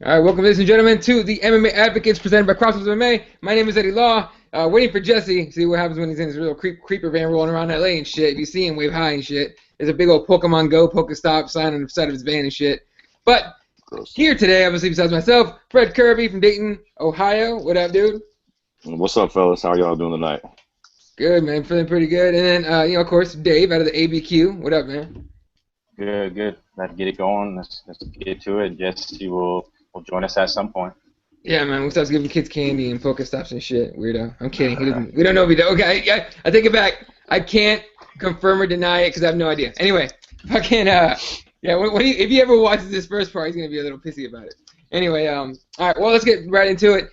All right, welcome, ladies and gentlemen, to the MMA Advocates presented by CrossBonesMMA. My name is Eddie Law. Waiting for Jesse. See what happens when he's in his little creeper van rolling around LA and shit. If you see him, wave hi and shit. There's a big old Pokemon Go Pokestop sign on the side of his van and shit. But here today, obviously, besides myself, Fred Kirby from Dayton, Ohio. What up, dude? What's up, fellas? How are y'all doing tonight? Good, man. Feeling pretty good. And then, of course, Dave out of the ABQ. What up, man? Good, good. Let's get it going. Let's get to it. Jesse will join us at some point. Yeah, man. We'll start giving kids candy and Pokestops and shit. Weirdo. I'm kidding. We don't know if he does. Okay, I take it back. I can't confirm or deny it because I have no idea. Anyway, fucking, if he ever watches this first part, he's going to be a little pissy about it. Anyway, all right, well, let's get right into it.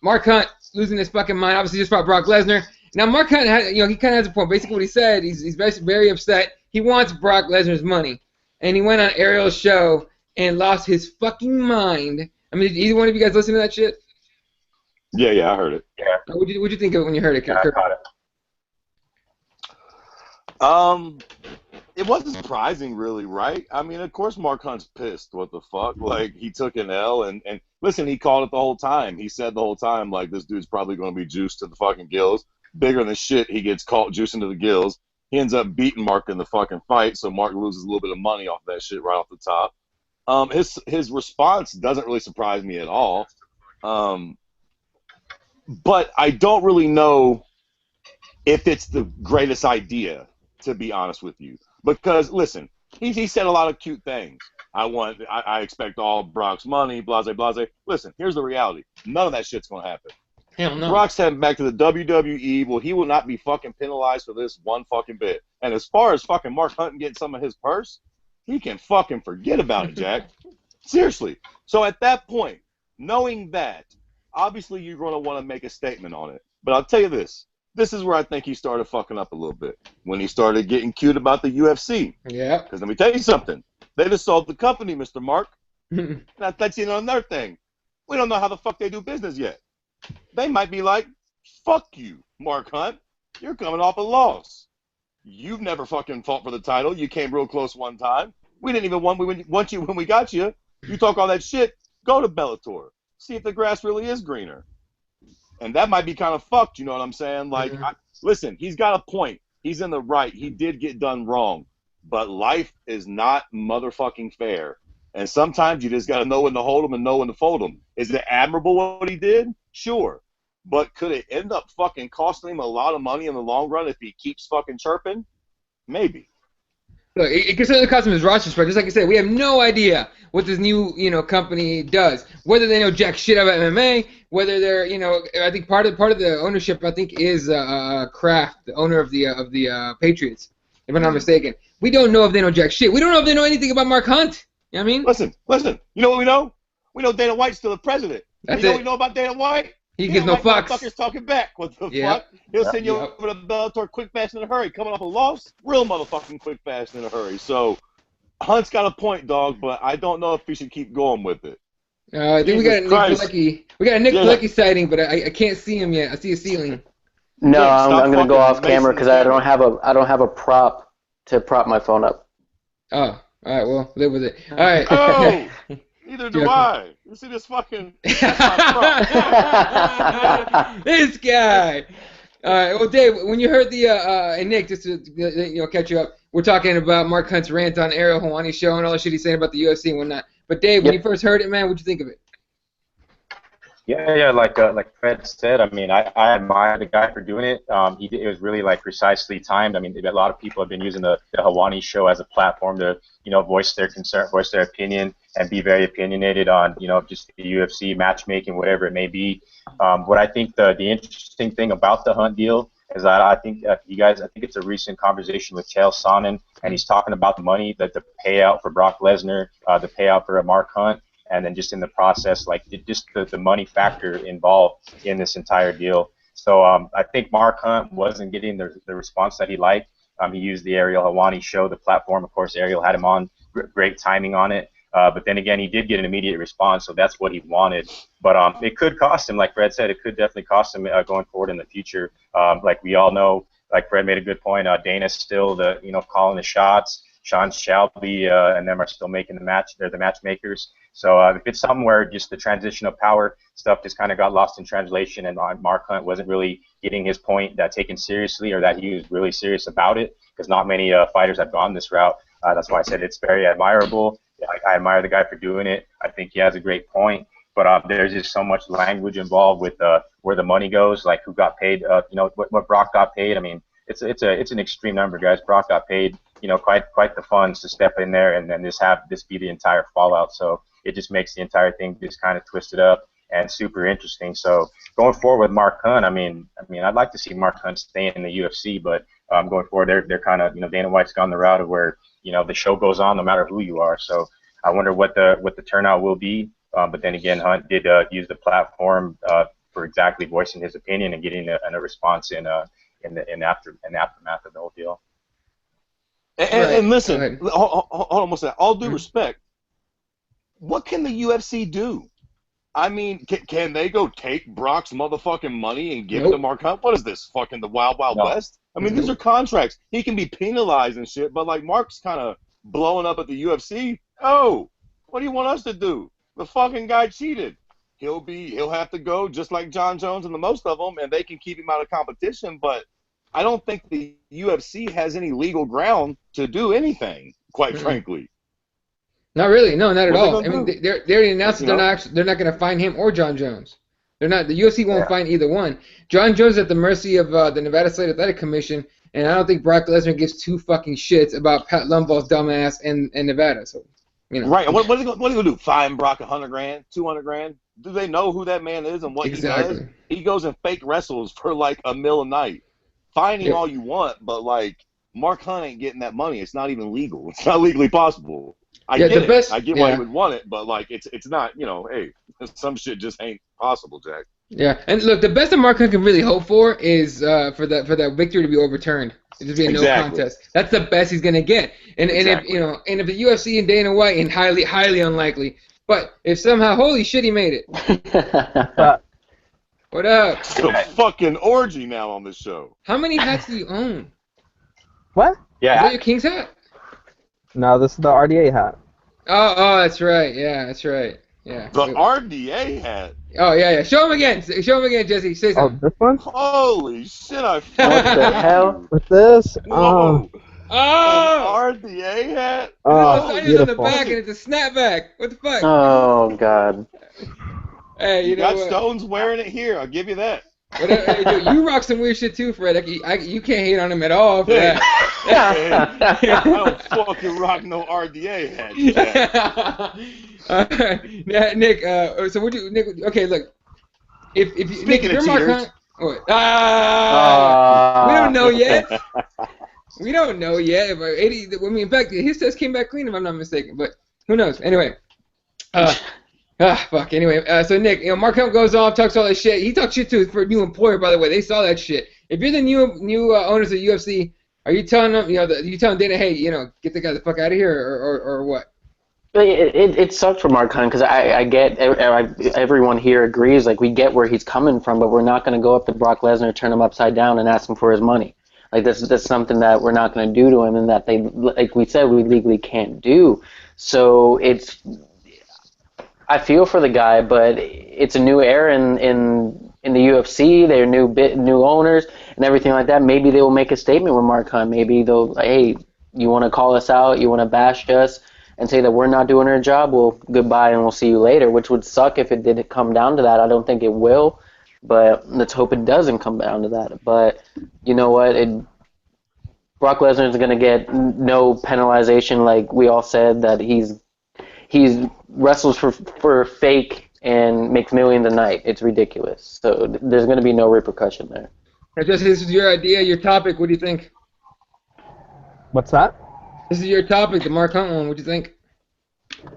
Mark Hunt losing his fucking mind. Obviously, just fought Brock Lesnar. Now, Mark Hunt, he kind of has a point. Basically, what he said, he's very upset. He wants Brock Lesnar's money. And he went on Ariel's show and lost his fucking mind. I mean, did either one of you guys listen to that shit? Yeah, I heard it. Yeah. What'd you think of it when you heard it? Yeah, I caught it. It wasn't surprising, really, right? I mean, of course Mark Hunt's pissed. What the fuck? Like, he took an L, and listen, he called it the whole time. He said the whole time, like, this dude's probably going to be juiced to the fucking gills. Bigger than shit, he gets caught juicing to the gills. He ends up beating Mark in the fucking fight, so Mark loses a little bit of money off that shit right off the top. His response doesn't really surprise me at all. But I don't really know if it's the greatest idea, to be honest with you. Because, listen, he said a lot of cute things. I expect all Brock's money, blase, blase. Listen, here's the reality. None of that shit's going to happen. Hell no. Brock's heading back to the WWE. Well, he will not be fucking penalized for this one fucking bit. And as far as fucking Mark Hunt getting some of his purse, he can fucking forget about it, Jack. Seriously. So at that point, knowing that, obviously you're going to want to make a statement on it. But I'll tell you this. This is where I think he started fucking up a little bit. When he started getting cute about the UFC. Yeah. Because let me tell you something. They just sold the company, Mr. Mark. That's another thing. We don't know how the fuck they do business yet. They might be like, fuck you, Mark Hunt. You're coming off a loss. You've never fucking fought for the title. You came real close one time. We didn't even want you when we got you. You talk all that shit. Go to Bellator. See if the grass really is greener. And that might be kind of fucked, you know what I'm saying? Like, listen, he's got a point. He's in the right. He did get done wrong. But life is not motherfucking fair. And sometimes you just got to know when to hold them and know when to fold them. Is it admirable what he did? Sure. But could it end up fucking costing him a lot of money in the long run if he keeps fucking chirping? Maybe. Look, it could certainly cost him his roster spread. Just like I said, we have no idea what this new, company does. Whether they know jack shit about MMA, whether they're, I think part of the ownership, I think, is Kraft, the owner of the Patriots, if I'm not mistaken. We don't know if they know jack shit. We don't know if they know anything about Mark Hunt. You know what I mean? Listen. You know what we know? We know Dana White's still the president. That's you know it. what we know about Dana White? He gives no fucks. Motherfuckers talking back. What the fuck? He'll send you over to Bellator quick, fast, in a hurry. Coming off a loss, real motherfucking quick, fast, in a hurry. So Hunt's got a point, dog, but I don't know if we should keep going with it. I think we got a Nick Pilecki. We got a Nick Pilecki sighting, but I can't see him yet. I see a ceiling. No, I'm gonna go off camera because I don't have a prop to prop my phone up. Oh. All right, well, live with it. All right. Oh, neither do I. You see this fucking... This guy. All right, well, Dave, when you heard the... and Nick, just to catch you up, we're talking about Mark Hunt's rant on Ariel Helwani's show and all the shit he's saying about the UFC and whatnot. But, Dave, when you first heard it, man, what'd you think of it? Yeah, like Fred said, I mean, I admire the guy for doing it. It was really like precisely timed. I mean, a lot of people have been using the Helwani show as a platform to, voice their concern, voice their opinion, and be very opinionated on, just the UFC matchmaking, whatever it may be. What I think the interesting thing about the Hunt deal is that I think I think it's a recent conversation with Chael Sonnen, and he's talking about the money, that the payout for Brock Lesnar, the payout for Mark Hunt. And then just in the process, like just the money factor involved in this entire deal. So I think Mark Hunt wasn't getting the response that he liked. He used the Ariel Helwani show, the platform. Of course, Ariel had him on, great timing on it. But then again, he did get an immediate response, so that's what he wanted. But it could cost him, like Fred said, it could definitely cost him going forward in the future. Like we all know, like Fred made a good point, Dana's still calling the shots. Sean Shelby and them are still making the match. They're the matchmakers. So if it's something where just the transition of power stuff just kind of got lost in translation and Mark Hunt wasn't really getting his point that taken seriously or that he was really serious about it, because not many fighters have gone this route. That's why I said it's very admirable. I admire the guy for doing it. I think he has a great point. But there's just so much language involved with where the money goes, like who got paid. What Brock got paid. I mean, it's an extreme number, guys. Brock got paid, quite the funds to step in there and then have this be the entire fallout. So it just makes the entire thing just kind of twisted up and super interesting. So going forward with Mark Hunt, I mean, I'd like to see Mark Hunt stay in the UFC, but going forward, they're kind of, Dana White's gone the route of where, the show goes on no matter who you are. So I wonder what the turnout will be. But then again, Hunt did use the platform for exactly voicing his opinion and getting a response in aftermath of the whole deal. And listen, hold on one second. All due respect, what can the UFC do? I mean, can they go take Brock's motherfucking money and give it to Mark Hunt? What is this, fucking the Wild Wild West? I mean, these are contracts. He can be penalized and shit, but like Mark's kind of blowing up at the UFC. Oh, what do you want us to do? The fucking guy cheated. He'll have to go just like John Jones and the most of them, and they can keep him out of competition. But I don't think the UFC has any legal ground to do anything, quite frankly. Not really. No, not at all. I mean, they already announced that they're not going to fine him or John Jones. They're not. The UFC won't fine either one. John Jones is at the mercy of the Nevada State Athletic Commission, and I don't think Brock Lesnar gives two fucking shits about Pat Lumball's dumbass and Nevada. So, Right. And what are they going to do? Fine Brock $100,000, $200,000? Do they know who that man is and what he does? He goes and fake wrestles for like $1 million a night. Fine him all you want, but like Mark Hunt ain't getting that money. It's not even legal. It's not legally possible. I get it. I get why he would want it, but like it's not. Hey, some shit just ain't possible, Jack. Yeah, and look, the best that Mark Hunt can really hope for is for that victory to be overturned. It just be a no contest. That's the best he's gonna get. And if and if the UFC and Dana White, and highly unlikely, but if somehow, holy shit, he made it. What up? It's a fucking orgy now on this show. How many hats do you own? What? Yeah. Is that your King's hat? No, this is the RDA hat. Oh, that's right. Yeah, that's right. Yeah. The RDA hat. Oh yeah. Show him again. Show him again, Jesse. Say something. Oh, this one? Holy shit! What the hell? With this? Whoa. RDA hat. Oh, it's on the back and it's a snapback. What the fuck? Oh God. Hey, you got Stones wearing it here. I'll give you that. Dude, you rock some weird shit too, Fred. You can't hate on him at all for that. I don't fucking rock no RDA hat. Nick. So would you, Nick? Okay, look. If you're Mark Hunt, we don't know yet. We don't know yet. But Eddie, in fact, his test came back clean if I'm not mistaken. But who knows? Anyway. Fuck. Anyway, so Nick, Mark Hunt goes off, talks all this shit. He talks shit to for a new employer, by the way. They saw that shit. If you're the new owners of UFC, are you telling them, you telling Dana, hey, get the guy the fuck out of here, or what? It sucks for Mark Hunt because I get everyone here agrees. Like, we get where he's coming from, but we're not going to go up to Brock Lesnar, turn him upside down, and ask him for his money. Like, that's something that we're not going to do to him, and that they, like we said, we legally can't do. So I feel for the guy, but it's a new era in the UFC. They're new owners and everything like that. Maybe they will make a statement with Mark Hunt. Maybe they'll, hey, you want to call us out? You want to bash us and say that we're not doing our job? Well, goodbye and we'll see you later, which would suck if it didn't come down to that. I don't think it will, but let's hope it doesn't come down to that. But you know what? Brock Lesnar is going to get no penalization, like we all said, that he's wrestles for fake and makes millions a night. It's ridiculous. So there's going to be no repercussion there. Jesse, this is your idea, your topic. What do you think? What's that? This is your topic, the Mark Hunt one. What do you think?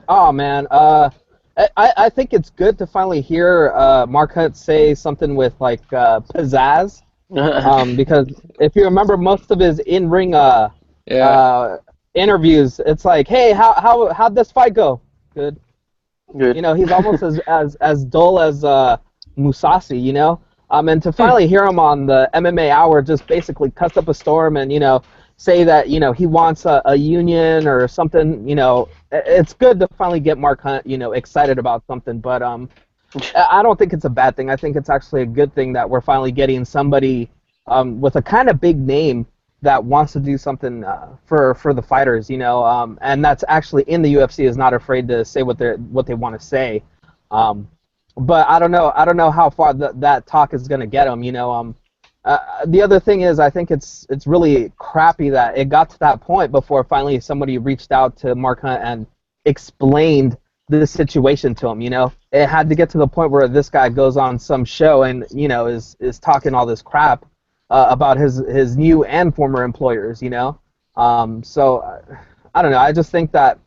Oh, man. I think it's good to finally hear Mark Hunt say something with, like, pizzazz. Because if you remember most of his in-ring interviews, it's like, hey, how'd this fight go? Good. He's almost as dull as Musasi, and to finally hear him on the MMA Hour just basically cuss up a storm and say that, you know, he wants a union or something, you know, it's good to finally get Mark Hunt, you know, excited about something. But I don't think it's a bad thing. I think it's actually a good thing that we're finally getting somebody with a kind of big name that wants to do something for the fighters, you know, and that's actually in the UFC, is not afraid to say what they want to say. But I don't know how far that talk is going to get them, you know. The other thing is, I think it's really crappy that it got to that point before finally somebody reached out to Mark Hunt and explained the situation to him, you know. It had to get to the point where this guy goes on some show and, you know, is talking all this crap about his new and former employers, you know. So I don't know. I just think that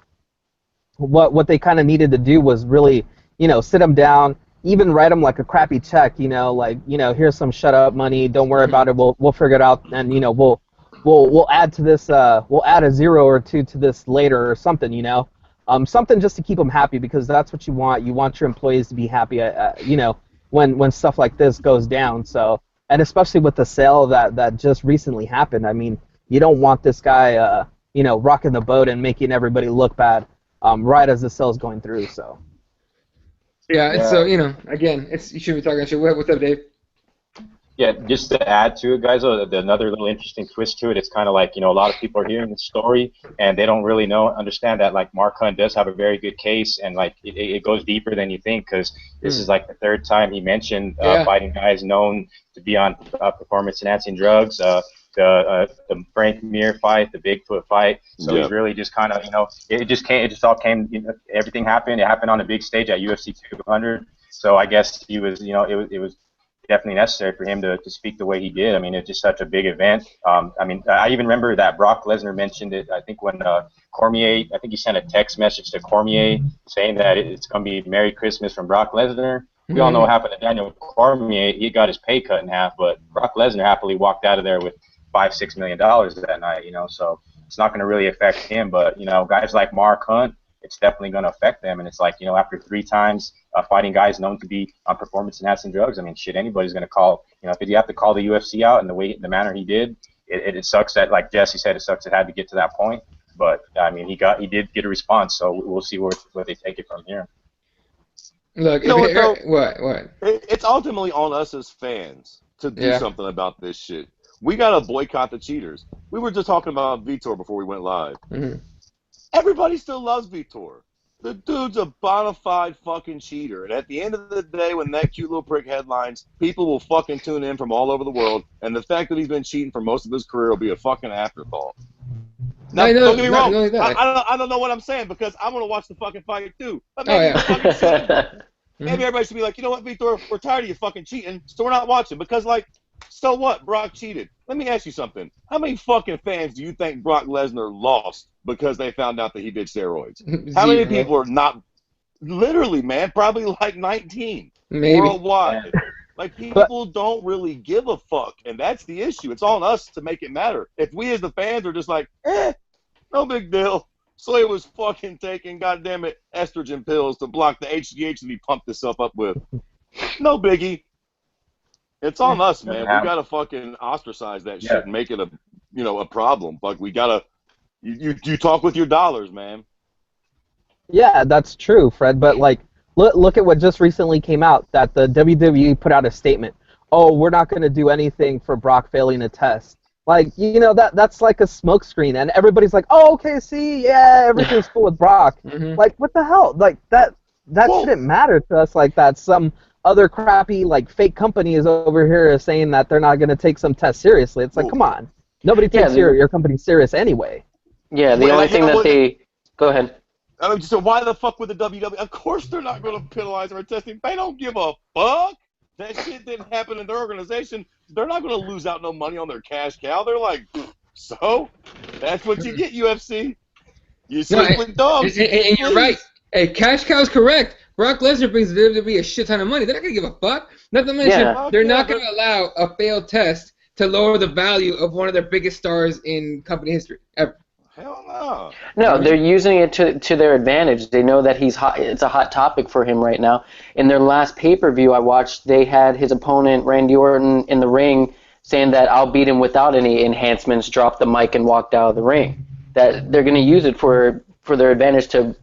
what they kind of needed to do was really, you know, sit him down, even write him like a crappy check, you know, like, you know, here's some shut up money, don't worry about it, we'll figure it out, and, you know, we'll add to this, we'll add a 0 or 2 to this later or something, you know, something just to keep them happy, because that's what you want your employees to be happy, you know, when stuff like this goes down. So, and especially with the sale that just recently happened, I mean, you don't want this guy, you know, rocking the boat and making everybody look bad right as the sale's going through, so. Yeah, so, you know, again, you shouldn't be talking shit. What's up, Dave? Yeah, just to add to it, guys, another little interesting twist to it, it's kind of like, you know, a lot of people are hearing the story, and they don't really understand that, like, Mark Hunt does have a very good case, and, like, it goes deeper than you think, because this is, like, the 3rd time he mentioned fighting guys known to be on performance-enhancing drugs, the Frank Mir fight, the Bigfoot fight. So he's really just kind of, you know, it just all came, you know, everything happened. It happened on a big stage at UFC 200. So I guess he was, you know, it was definitely necessary for him to speak the way he did. I mean, it's just such a big event. I mean, I even remember that Brock Lesnar mentioned it, I think, when Cormier, I think he sent a text message to Cormier saying that it's going to be Merry Christmas from Brock Lesnar. We all know what happened to Daniel Cormier. He got his pay cut in half, but Brock Lesnar happily walked out of there with $5-6 million that night, you know, so it's not going to really affect him. But, you know, guys like Mark Hunt, it's definitely going to affect them. And it's like, you know, after 3 times fighting guys known to be on performance-enhancing drugs, I mean, shit, anybody's going to call, you know, if you have to call the UFC out in the manner he did, it sucks that, like Jesse said, it sucks it had to get to that point. But, I mean, he did get a response, so we'll see where they take it from here. Look, what? It's ultimately on us as fans to do something about this shit. We got to boycott the cheaters. We were just talking about Vitor before we went live. Mm-hmm. Everybody still loves Vitor. The dude's a bona fide fucking cheater. And at the end of the day, when that cute little prick headlines, people will fucking tune in from all over the world. And the fact that he's been cheating for most of his career will be a fucking afterthought. Now, don't get me wrong. I don't know what I'm saying, because I'm going to watch the fucking fight too. But maybe everybody should be like, you know what, Vitor, we're tired of you fucking cheating, so we're not watching. Because, like, so what? Brock cheated. Let me ask you something. How many fucking fans do you think Brock Lesnar lost because they found out that he did steroids? How many people are not? Literally, man, probably like 19 worldwide. Like, people don't really give a fuck, and that's the issue. It's on us to make it matter. If we as the fans are just like, no big deal. So he was fucking taking, goddamn it, estrogen pills to block the HGH that he pumped himself up with. No biggie. It's on us, man. We gotta fucking ostracize that shit and make it a problem. Like, we gotta, you talk with your dollars, man. Yeah, that's true, Fred. But like, look at what just recently came out, that the WWE put out a statement. Oh, we're not gonna do anything for Brock failing a test. Like, you know, that's like a smokescreen, and everybody's like, oh, okay, see, yeah, everything's cool with Brock. Like, what the hell? Like, that shouldn't matter to us like that. Some other crappy, like, fake company is over here saying that they're not going to take some tests seriously. It's like, come on. Nobody takes your company serious anyway. Yeah, the only thing that they... Go ahead. I mean, so why the fuck would the WWE... Of course they're not going to penalize our testing. They don't give a fuck. That shit didn't happen in their organization. They're not going to lose out no money on their cash cow. They're like, so? That's what you get, UFC. You simply dogs. And you're right. Hey, cash cow's correct. Brock Lesnar brings the WWE a shit ton of money. They're not going to give a fuck. Not to mention, they're not going to allow a failed test to lower the value of one of their biggest stars in company history ever. Hell no. No, they're using it to their advantage. They know that he's hot. It's a hot topic for him right now. In their last pay-per-view I watched, they had his opponent, Randy Orton, in the ring saying that I'll beat him without any enhancements, dropped the mic and walked out of the ring. That they're going to use it for their advantage to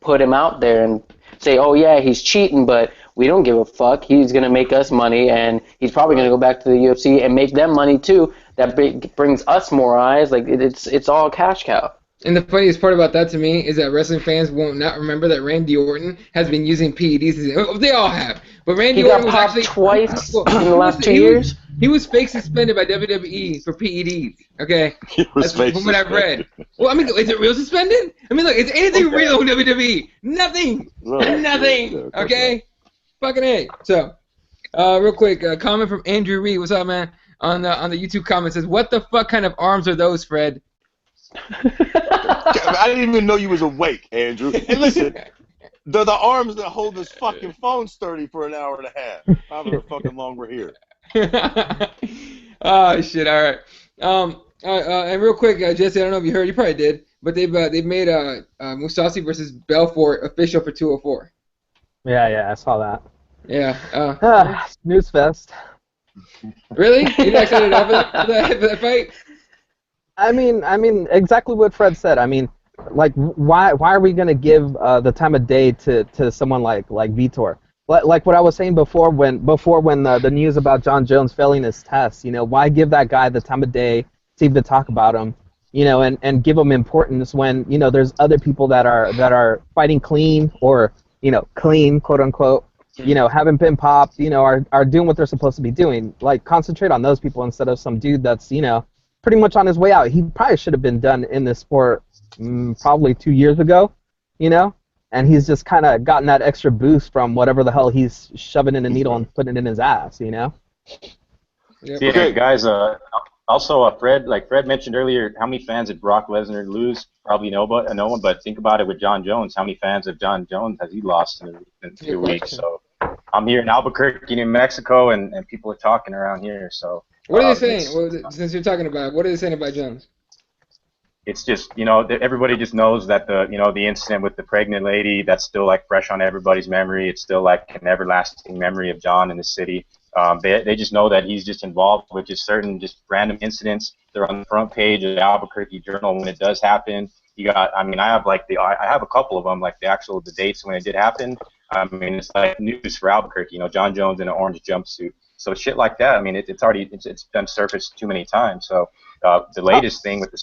put him out there and say, oh yeah, he's cheating, but we don't give a fuck. He's going to make us money, and he's probably going to go back to the UFC and make them money too. That brings us more eyes. Like it's all cash cow. And the funniest part about that to me is that wrestling fans won't not remember that Randy Orton has been using PEDs. They all have. But Randy Orton was actually twice in the last 2 years. He was fake suspended by WWE for PEDs. Okay, That's from what I've read. Well, I mean, is it real suspended? I mean, look, is anything real in WWE? Nothing. Nothing. Okay. Fucking A. So, real quick, comment from Andrew Reed. What's up, man? On the YouTube comment says, "What the fuck kind of arms are those, Fred?" I didn't even know you was awake, Andrew. And listen, the arms that hold this fucking phone sturdy for an hour and a half. However fucking long we're here. Oh shit! All right. And real quick, Jesse, I don't know if you heard. You probably did, but they've made Mousasi versus Belfort official for 204. Yeah, I saw that. Yeah. Snooze fest. Really? You not excited for that fight? I mean, exactly what Fred said. I mean, like, why are we gonna give the time of day to someone like Vitor? Like what I was saying before when the news about John Jones failing his test, you know, why give that guy the time of day to even talk about him, you know, and give him importance when, you know, there's other people that are fighting clean or, you know, clean, quote unquote, you know, haven't been popped, you know, are doing what they're supposed to be doing. Like, concentrate on those people instead of some dude that's, you know, pretty much on his way out. He probably should have been done in this sport probably 2 years ago, you know? And he's just kind of gotten that extra boost from whatever the hell he's shoving in a needle and putting it in his ass, you know? Yeah, okay. Guys, also, Fred mentioned earlier, how many fans did Brock Lesnar lose? Probably no one, but think about it with John Jones. How many fans of John Jones has he lost in 2 weeks? So I'm here in Albuquerque, New Mexico, and people are talking around here. So what are they saying? Since you're talking about it, what are they saying about Jones? It's just, you know, everybody just knows that the incident with the pregnant lady, that's still like fresh on everybody's memory. It's still like an everlasting memory of John in the city. They just know that he's just involved with just certain just random incidents. They're on the front page of the Albuquerque Journal when it does happen. I have a couple of them, like the dates when it did happen. I mean, it's like news for Albuquerque. You know, John Jones in an orange jumpsuit. So shit like that. I mean, it's been surfaced too many times. So. The latest thing with the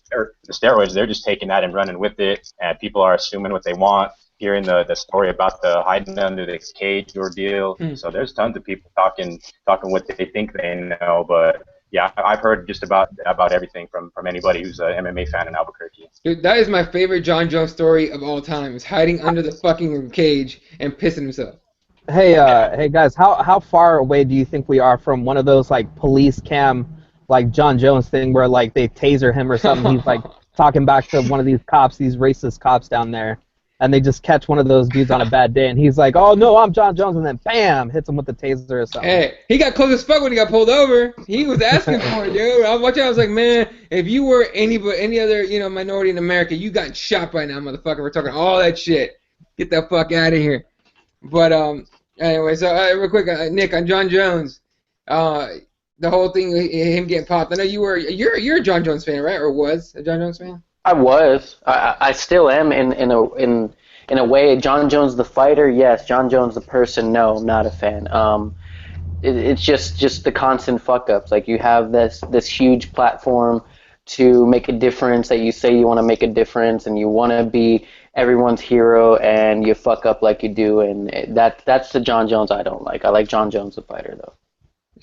steroids, they're just taking that and running with it, and people are assuming what they want, hearing the story about the hiding under the cage ordeal. So there's tons of people talking what they think they know, but yeah, I've heard just about everything from anybody who's an MMA fan in Albuquerque. Dude, that is my favorite John Jones story of all time, is hiding under the fucking cage and pissing himself. Hey guys, how far away do you think we are from one of those like police cam like John Jones thing where like they taser him or something? He's like talking back to one of these cops, these racist cops down there, and they just catch one of those dudes on a bad day, and he's like, "Oh no, I'm John Jones," and then bam, hits him with the taser or something. Hey, he got close as fuck when he got pulled over. He was asking for it, dude. I was watching. I was like, man, if you were any other, you know, minority in America, you got shot by now, motherfucker. We're talking all that shit. Get the fuck out of here. But anyway, so real quick, Nick, on John Jones, the whole thing, him getting popped. I know you're a John Jones fan, right? Or was a John Jones fan? I was. I still am in a way. John Jones the fighter, yes. John Jones the person, no, not a fan. It's just the constant fuck ups. Like, you have this huge platform to make a difference, that you say you want to make a difference and you want to be everyone's hero, and you fuck up like you do, and that's the John Jones I don't like. I like John Jones the fighter though.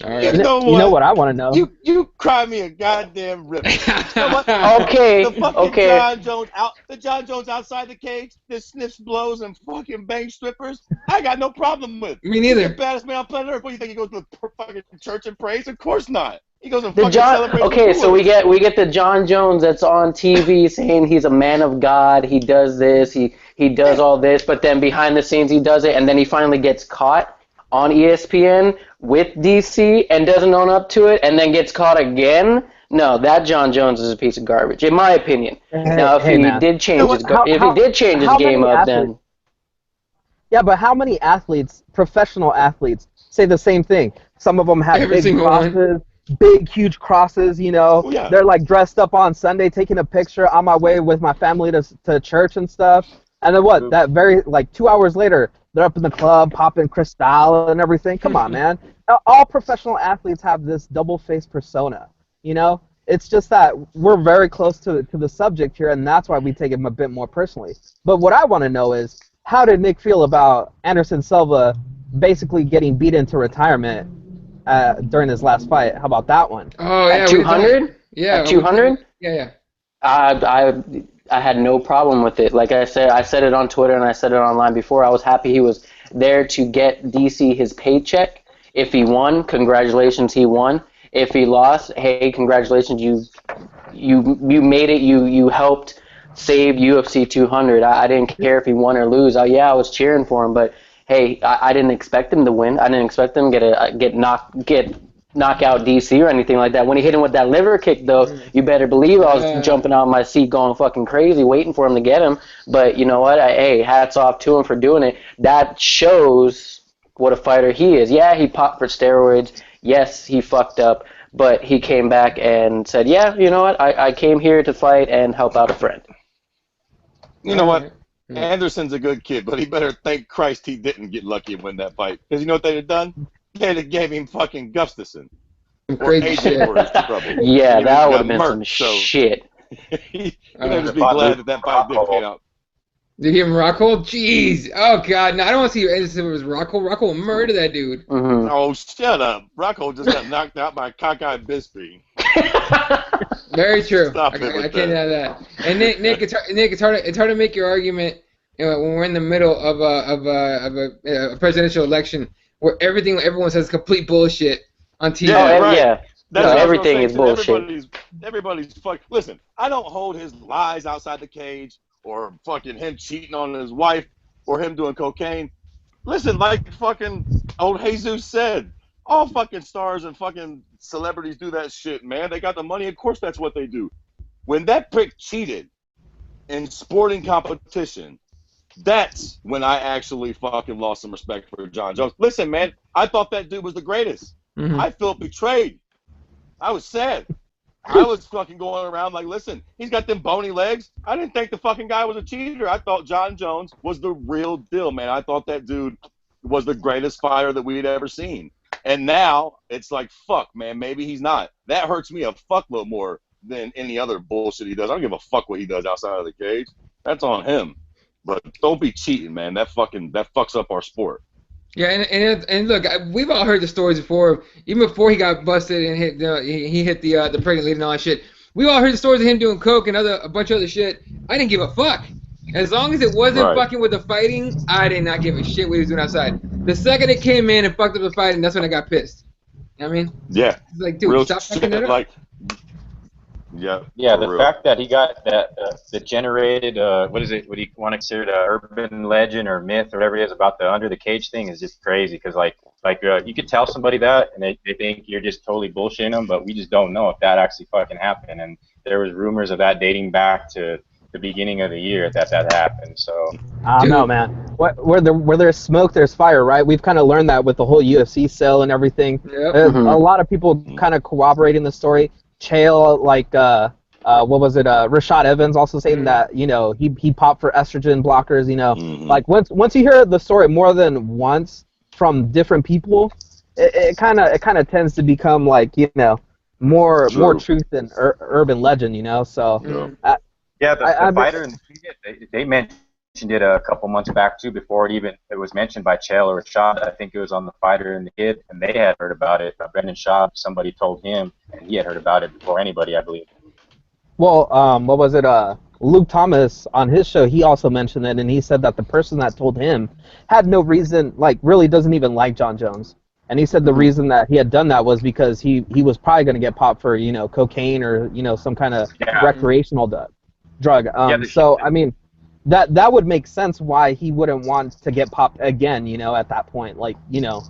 All right. You know what I want to know? You cry me a goddamn river. You know what? Okay. The John Jones outside the cage, that sniffs blows and fucking bangs strippers, I got no problem with. Me neither. He's the baddest man on planet Earth. What do you think, he goes to the fucking church and prays? Of course not. He goes and fucking celebrates. Okay, so we get the John Jones that's on TV saying he's a man of God. He does this. He does all this, but then behind the scenes he does it, and then he finally gets caught on ESPN with DC and doesn't own up to it, and then gets caught again. No, that John Jones is a piece of garbage, in my opinion. Now, if he did change his game up, then yeah. But how many athletes, professional athletes, say the same thing? Some of them have big bosses. big, huge crosses, you know. Oh, yeah. They're like dressed up on Sunday, taking a picture on my way with my family to church and stuff. And then what? That very, like 2 hours later, they're up in the club, popping Cristal and everything. Come on, man. All professional athletes have this double-faced persona, you know? It's just that we're very close to the subject here, and that's why we take him a bit more personally. But what I want to know is, how did Nick feel about Anderson Silva basically getting beat into retirement during his last fight? How about that one? Oh, yeah. At 200? Yeah. At 200? Yeah. I had no problem with it. Like I said it on Twitter and I said it online before. I was happy he was there to get DC his paycheck. If he won, congratulations, he won. If he lost, hey, congratulations, you made it. You helped save UFC 200. I didn't care if he won or lose. I was cheering for him, but hey, I didn't expect him to win. I didn't expect him to knock out DC or anything like that. When he hit him with that liver kick, though, you better believe I was jumping out of my seat, going fucking crazy, waiting for him to get him. But you know what? Hey, hats off to him for doing it. That shows what a fighter he is. Yeah, he popped for steroids. Yes, he fucked up, but he came back and said, yeah, you know what? I came here to fight and help out a friend. You know what? Anderson's a good kid, but he better thank Christ he didn't get lucky and win that fight. Because you know what they'd have done? They'd have gave him fucking Gustafson. Crazy shit. Yeah, that would have been some shit. He'd just be glad that fight didn't get out. Did you give him Rockhold? Jeez. Oh, God. No, I don't want to see Anderson was Rockhold. Rockhold will murder that dude. Mm-hmm. Oh, shut up. Rockhold just got knocked out by cockeyed Bisping. Very true. Stop I it can't have that. And Nick, it's hard to make your argument when we're in the middle of a presidential election where everyone says complete bullshit on TV. Yeah, right. Yeah. Everything is bullshit. Everybody's fuck. Listen, I don't hold his lies outside the cage or fucking him cheating on his wife or him doing cocaine. Listen, like fucking old Jesus said, all fucking stars and fucking celebrities do that shit, man. They got the money. Of course that's what they do. When that prick cheated in sporting competition, that's when I actually fucking lost some respect for John Jones. Listen, man, I thought that dude was the greatest. Mm-hmm. I felt betrayed. I was sad. I was fucking going around like, listen, he's got them bony legs. I didn't think the fucking guy was a cheater. I thought John Jones was the real deal, man. I thought that dude was the greatest fighter that we'd ever seen. And now it's like, fuck, man, maybe he's not. That hurts me a fuckload more than any other bullshit he does. I don't give a fuck what he does outside of the cage. That's on him. But don't be cheating, man. That fucks up our sport. Yeah, and look, we've all heard the stories before. Even before he got busted and he hit the pregnant lady and all that shit. We all heard the stories of him doing coke and a bunch of other shit. I didn't give a fuck. As long as it wasn't fucking with the fighting, I did not give a shit what he was doing outside. The second it came in and fucked up the fighting, that's when I got pissed. You know what I mean? Yeah. It's like, dude, real stop shit, fucking it up. like, yeah. Yeah, the real. fact that he got that generated, what do you want to consider an urban legend or myth or whatever it is about the under the cage thing is just crazy. Because like you could tell somebody that and they think you're just totally bullshitting them, but we just don't know if that actually fucking happened. And there was rumors of that dating back to the beginning of the year that happened. So I don't know, man. Where there's smoke, there's fire, right? We've kind of learned that with the whole UFC sale and everything. Yep. A lot of people kind of corroborating the story. Chael, like, what was it? Rashad Evans also saying that, you know, he popped for estrogen blockers. You know, like once you hear the story more than once from different people, it kind of tends to become like, you know, more truth than urban legend. You know, so the fighter and the kid, they mentioned it a couple months back too before it was mentioned by Chael or Rashad. I think it was on the fighter and the kid, and they had heard about it. Brendan Schaub, somebody told him, and he had heard about it before anybody, I believe. Well, what was it? Luke Thomas on his show, he also mentioned it, and he said that the person that told him had no reason, like really doesn't even like John Jones. And he said the reason that he had done that was because he was probably going to get popped for, you know, cocaine or, you know, some kind of recreational drug. So, I mean, that would make sense why he wouldn't want to get popped again, you know, at that point. Like, you know,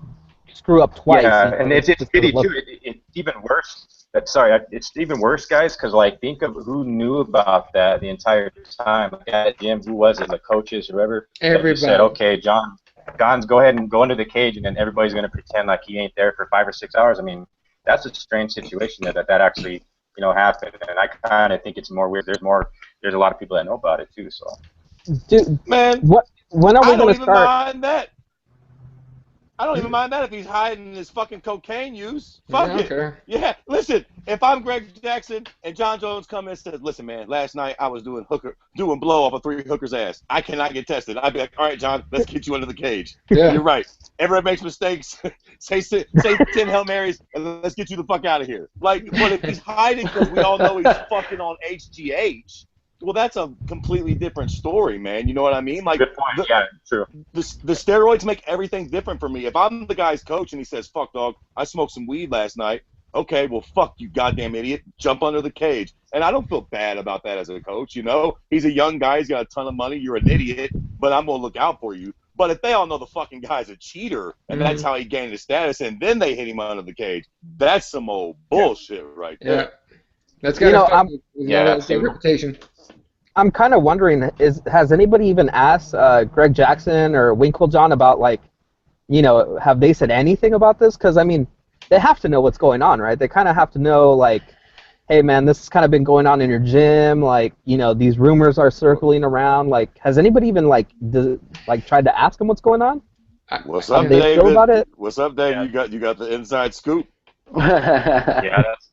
screw up twice. Yeah, you know, and it's pity, too. It's even worse. It's even worse, guys, because, like, think of who knew about that the entire time. Like, at the gym, who was it? The coaches, whoever? Everybody. Said, okay, John's go ahead and go into the cage, and then everybody's going to pretend like he ain't there for 5 or 6 hours. I mean, that's a strange situation that actually, you know, happened. And I kind of think it's more weird. There's a lot of people that know about it too. So, Dude, Man, when are we going to start? Mind that. I don't even mind that if he's hiding his fucking cocaine use. Fuck it. Okay. Yeah, listen, if I'm Greg Jackson and John Jones come and said, listen, man, last night I was doing blow off of 3 hookers' ass. I cannot get tested. I'd be like, all right, John, let's get you under the cage. Yeah. You're right. Everyone makes mistakes. say 10 Hail Marys, and let's get you the fuck out of here. Like, but if he's hiding because we all know he's fucking on HGH, well, that's a completely different story, man. You know what I mean? Like, good point. Yeah, true. The steroids make everything different for me. If I'm the guy's coach and he says, fuck, dog, I smoked some weed last night. Okay, well, fuck you, goddamn idiot. Jump under the cage. And I don't feel bad about that as a coach, you know? He's a young guy. He's got a ton of money. You're an idiot, but I'm going to look out for you. But if they all know the fucking guy's a cheater and that's how he gained his status and then they hit him under the cage, that's some old bullshit right there. Yeah. That's got that's reputation. I'm kind of wondering, has anybody even asked Greg Jackson or Winklejohn about, like, you know, have they said anything about this? Because, I mean, they have to know what's going on, right? They kind of have to know, like, hey, man, this has kind of been going on in your gym. Like, you know, these rumors are circling around. Like, has anybody even, like, tried to ask them what's going on? What's up, they David? feel about it? What's up, Dave? Yeah. You got the inside scoop. Yeah, that's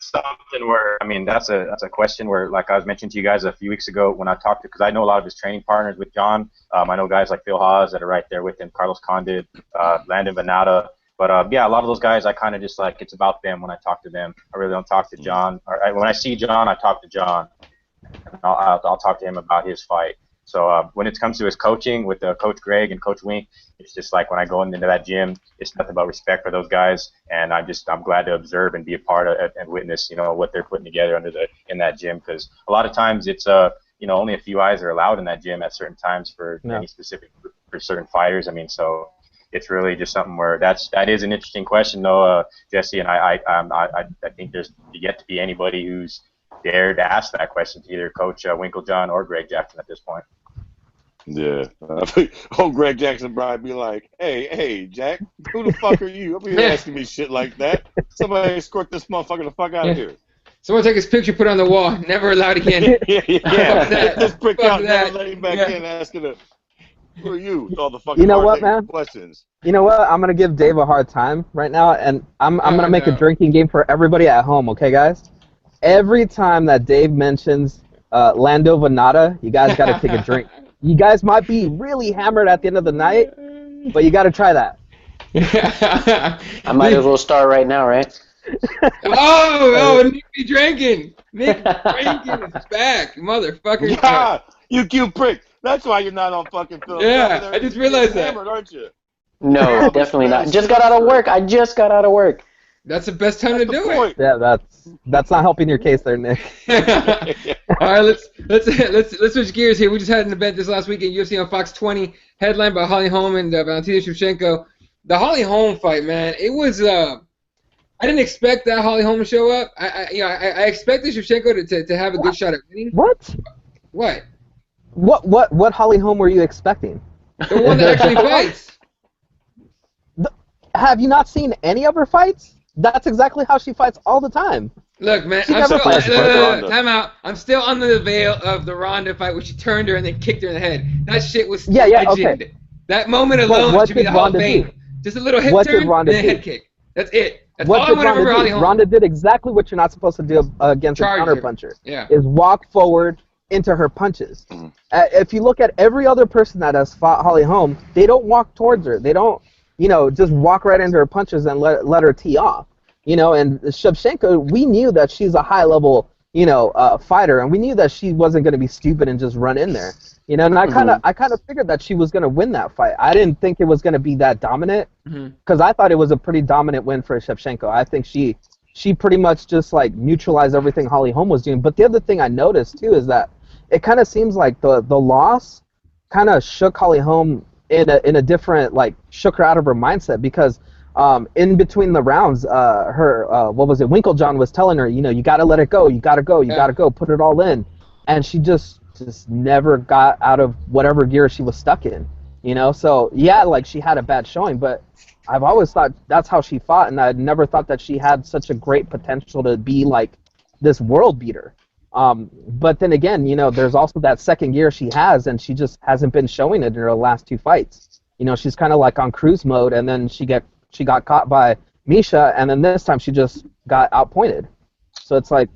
something where, I mean, that's a question where, like I was mentioning to you guys a few weeks ago when I talked to, because I know a lot of his training partners with John. I know guys like Phil Haas that are right there with him, Carlos Condit, Landon Venata. But, yeah, a lot of those guys, I kind of just, like, it's about them when I talk to them. I really don't talk to John. When I see John, I talk to John. I'll talk to him about his fight. So when it comes to his coaching with Coach Greg and Coach Wink, it's just like when I go into that gym, it's nothing but respect for those guys, and I'm glad to observe and be a part of it and witness, you know, what they're putting together in that gym, because a lot of times it's you know, only a few eyes are allowed in that gym at certain times for any specific for certain fighters. I mean, so it's really just something where that is an interesting question, though, Jesse, and I think there's yet to be anybody who's dared to ask that question to either Coach Winklejohn or Greg Jackson at this point. Yeah. Old Greg Jackson probably be like, hey, Jack, who the fuck are you? Don't be asking me shit like that. Somebody escort this motherfucker the fuck out of here. Someone take his picture, put it on the wall. Never allowed again. Yeah. Get this prick out, that. never let him back in asking him, who are you? With all the fucking You know what, man? questions. You know what? I'm going to give Dave a hard time right now, and I'm going to make a drinking game for everybody at home, okay, guys? Every time that Dave mentions Lando Venata, you guys got to take a drink. You guys might be really hammered at the end of the night, but you got to try that. I might as well start right now, right? Nick be drinking. Nick drinking is back, motherfucker. Yeah, you cute prick. That's why you're not on fucking film. Yeah, I just realized that. Hammered, aren't you? No, definitely not. Just got out of work. I just got out of work. That's the best time to do it. Yeah, that's not helping your case there, Nick. All right, let's switch gears here. We just had an event this last weekend, UFC on Fox 20, headlined by Holly Holm and Valentina Shevchenko. The Holly Holm fight, man, it was. I didn't expect that Holly Holm to show up. I expected Shevchenko to have a good shot at winning. What? What? What Holly Holm were you expecting? The one that actually fights. Have you not seen any of her fights? That's exactly how she fights all the time. Look, man, time out. I'm still under the veil of the Ronda fight where she turned her and then kicked her in the head. That shit was legend. Okay. That moment alone should be the Hall of Fame. Just a little head turn and a head kick. That's it. That's all I want over Holly Holm. Ronda did exactly what you're not supposed to do against a counterpuncher. Yeah. Is walk forward into her punches. If you look at every other person that has fought Holly Holm, they don't walk towards her. They don't, just walk right into her punches and let her tee off. And Shevchenko, we knew that she's a high-level, fighter, and we knew that she wasn't going to be stupid and just run in there. And I kind of figured that she was going to win that fight. I didn't think it was going to be that dominant because I thought it was a pretty dominant win for Shevchenko. I think she pretty much just like neutralized everything Holly Holm was doing. But the other thing I noticed too is that it kind of seems like the loss kind of shook Holly Holm in a different, like, shook her out of her mindset because in between the rounds, Winklejohn was telling her, you got to let it go, you got to go, put it all in. And she just never got out of whatever gear she was stuck in. You know, so yeah, like she had a bad showing, but I've always thought that's how she fought, and I'd never thought that she had such a great potential to be like this world beater. But then again, you know, there's also that second gear she has, and she just hasn't been showing it in her last 2 fights. You know, she's kind of like on cruise mode, and then she got caught by Misha, and then this time she just got outpointed. So it's like,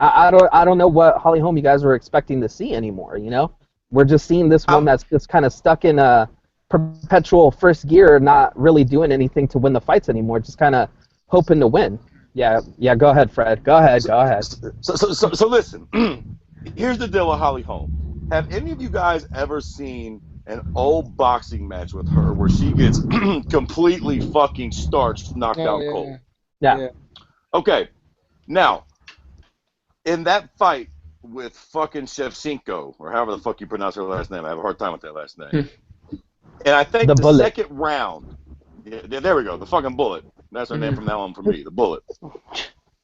I don't know what Holly Holm you guys were expecting to see anymore. You know, we're just seeing this one that's just kind of stuck in a perpetual first gear, not really doing anything to win the fights anymore, just kind of hoping to win. Yeah. Go ahead, Fred. Go ahead. So listen. Here's the deal with Holly Holm. Have any of you guys ever seen an old boxing match with her where she gets completely fucking starched, knocked out cold? Yeah. Okay. Now, in that fight with fucking Shevchenko, or however the fuck you pronounce her last name, I have a hard time with that last name. And I think the second round, there we go, the fucking Bullet. That's her name from now on for me, the Bullet.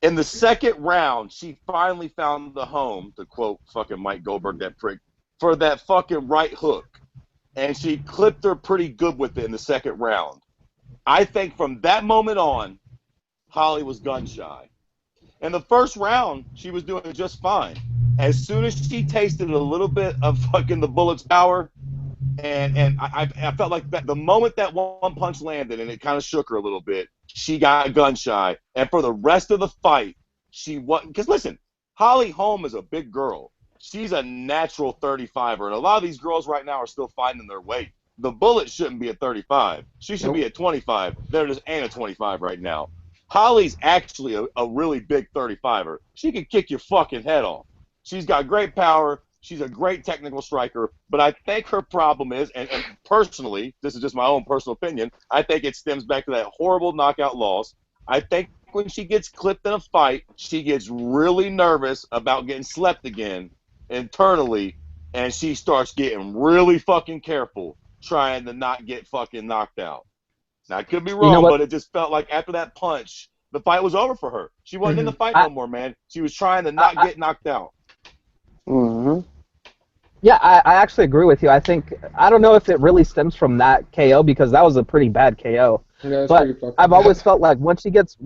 In the second round, she finally found the home, to quote fucking Mike Goldberg, that prick, for that fucking right hook. And she clipped her pretty good with it in the second round. I think from that moment on, Holly was gun shy. In the first round, she was doing just fine. As soon as she tasted a little bit of fucking the Bullet's power, and I felt like that the moment that one punch landed and it kind of shook her a little bit, she got gun shy. And for the rest of the fight, she wasn't. Because listen, Holly Holm is a big girl. She's a natural 35er, and a lot of these girls right now are still finding their weight. The Bullet shouldn't be at 35. She should be at 25. There just ain't a 25 right now. Holly's actually a really big 35er. She can kick your fucking head off. She's got great power. She's a great technical striker. But I think her problem is, and personally, this is just my own personal opinion, I think it stems back to that horrible knockout loss. I think when she gets clipped in a fight, she gets really nervous about getting slept again internally, and she starts getting really fucking careful trying to not get fucking knocked out. Now, I could be wrong, but it just felt like after that punch, the fight was over for her. She wasn't in the fight no more, man. She was trying to not get knocked out. Yeah, I actually agree with you. I don't know if it really stems from that KO, because that was a pretty bad KO. Yeah, but I've always felt like once she gets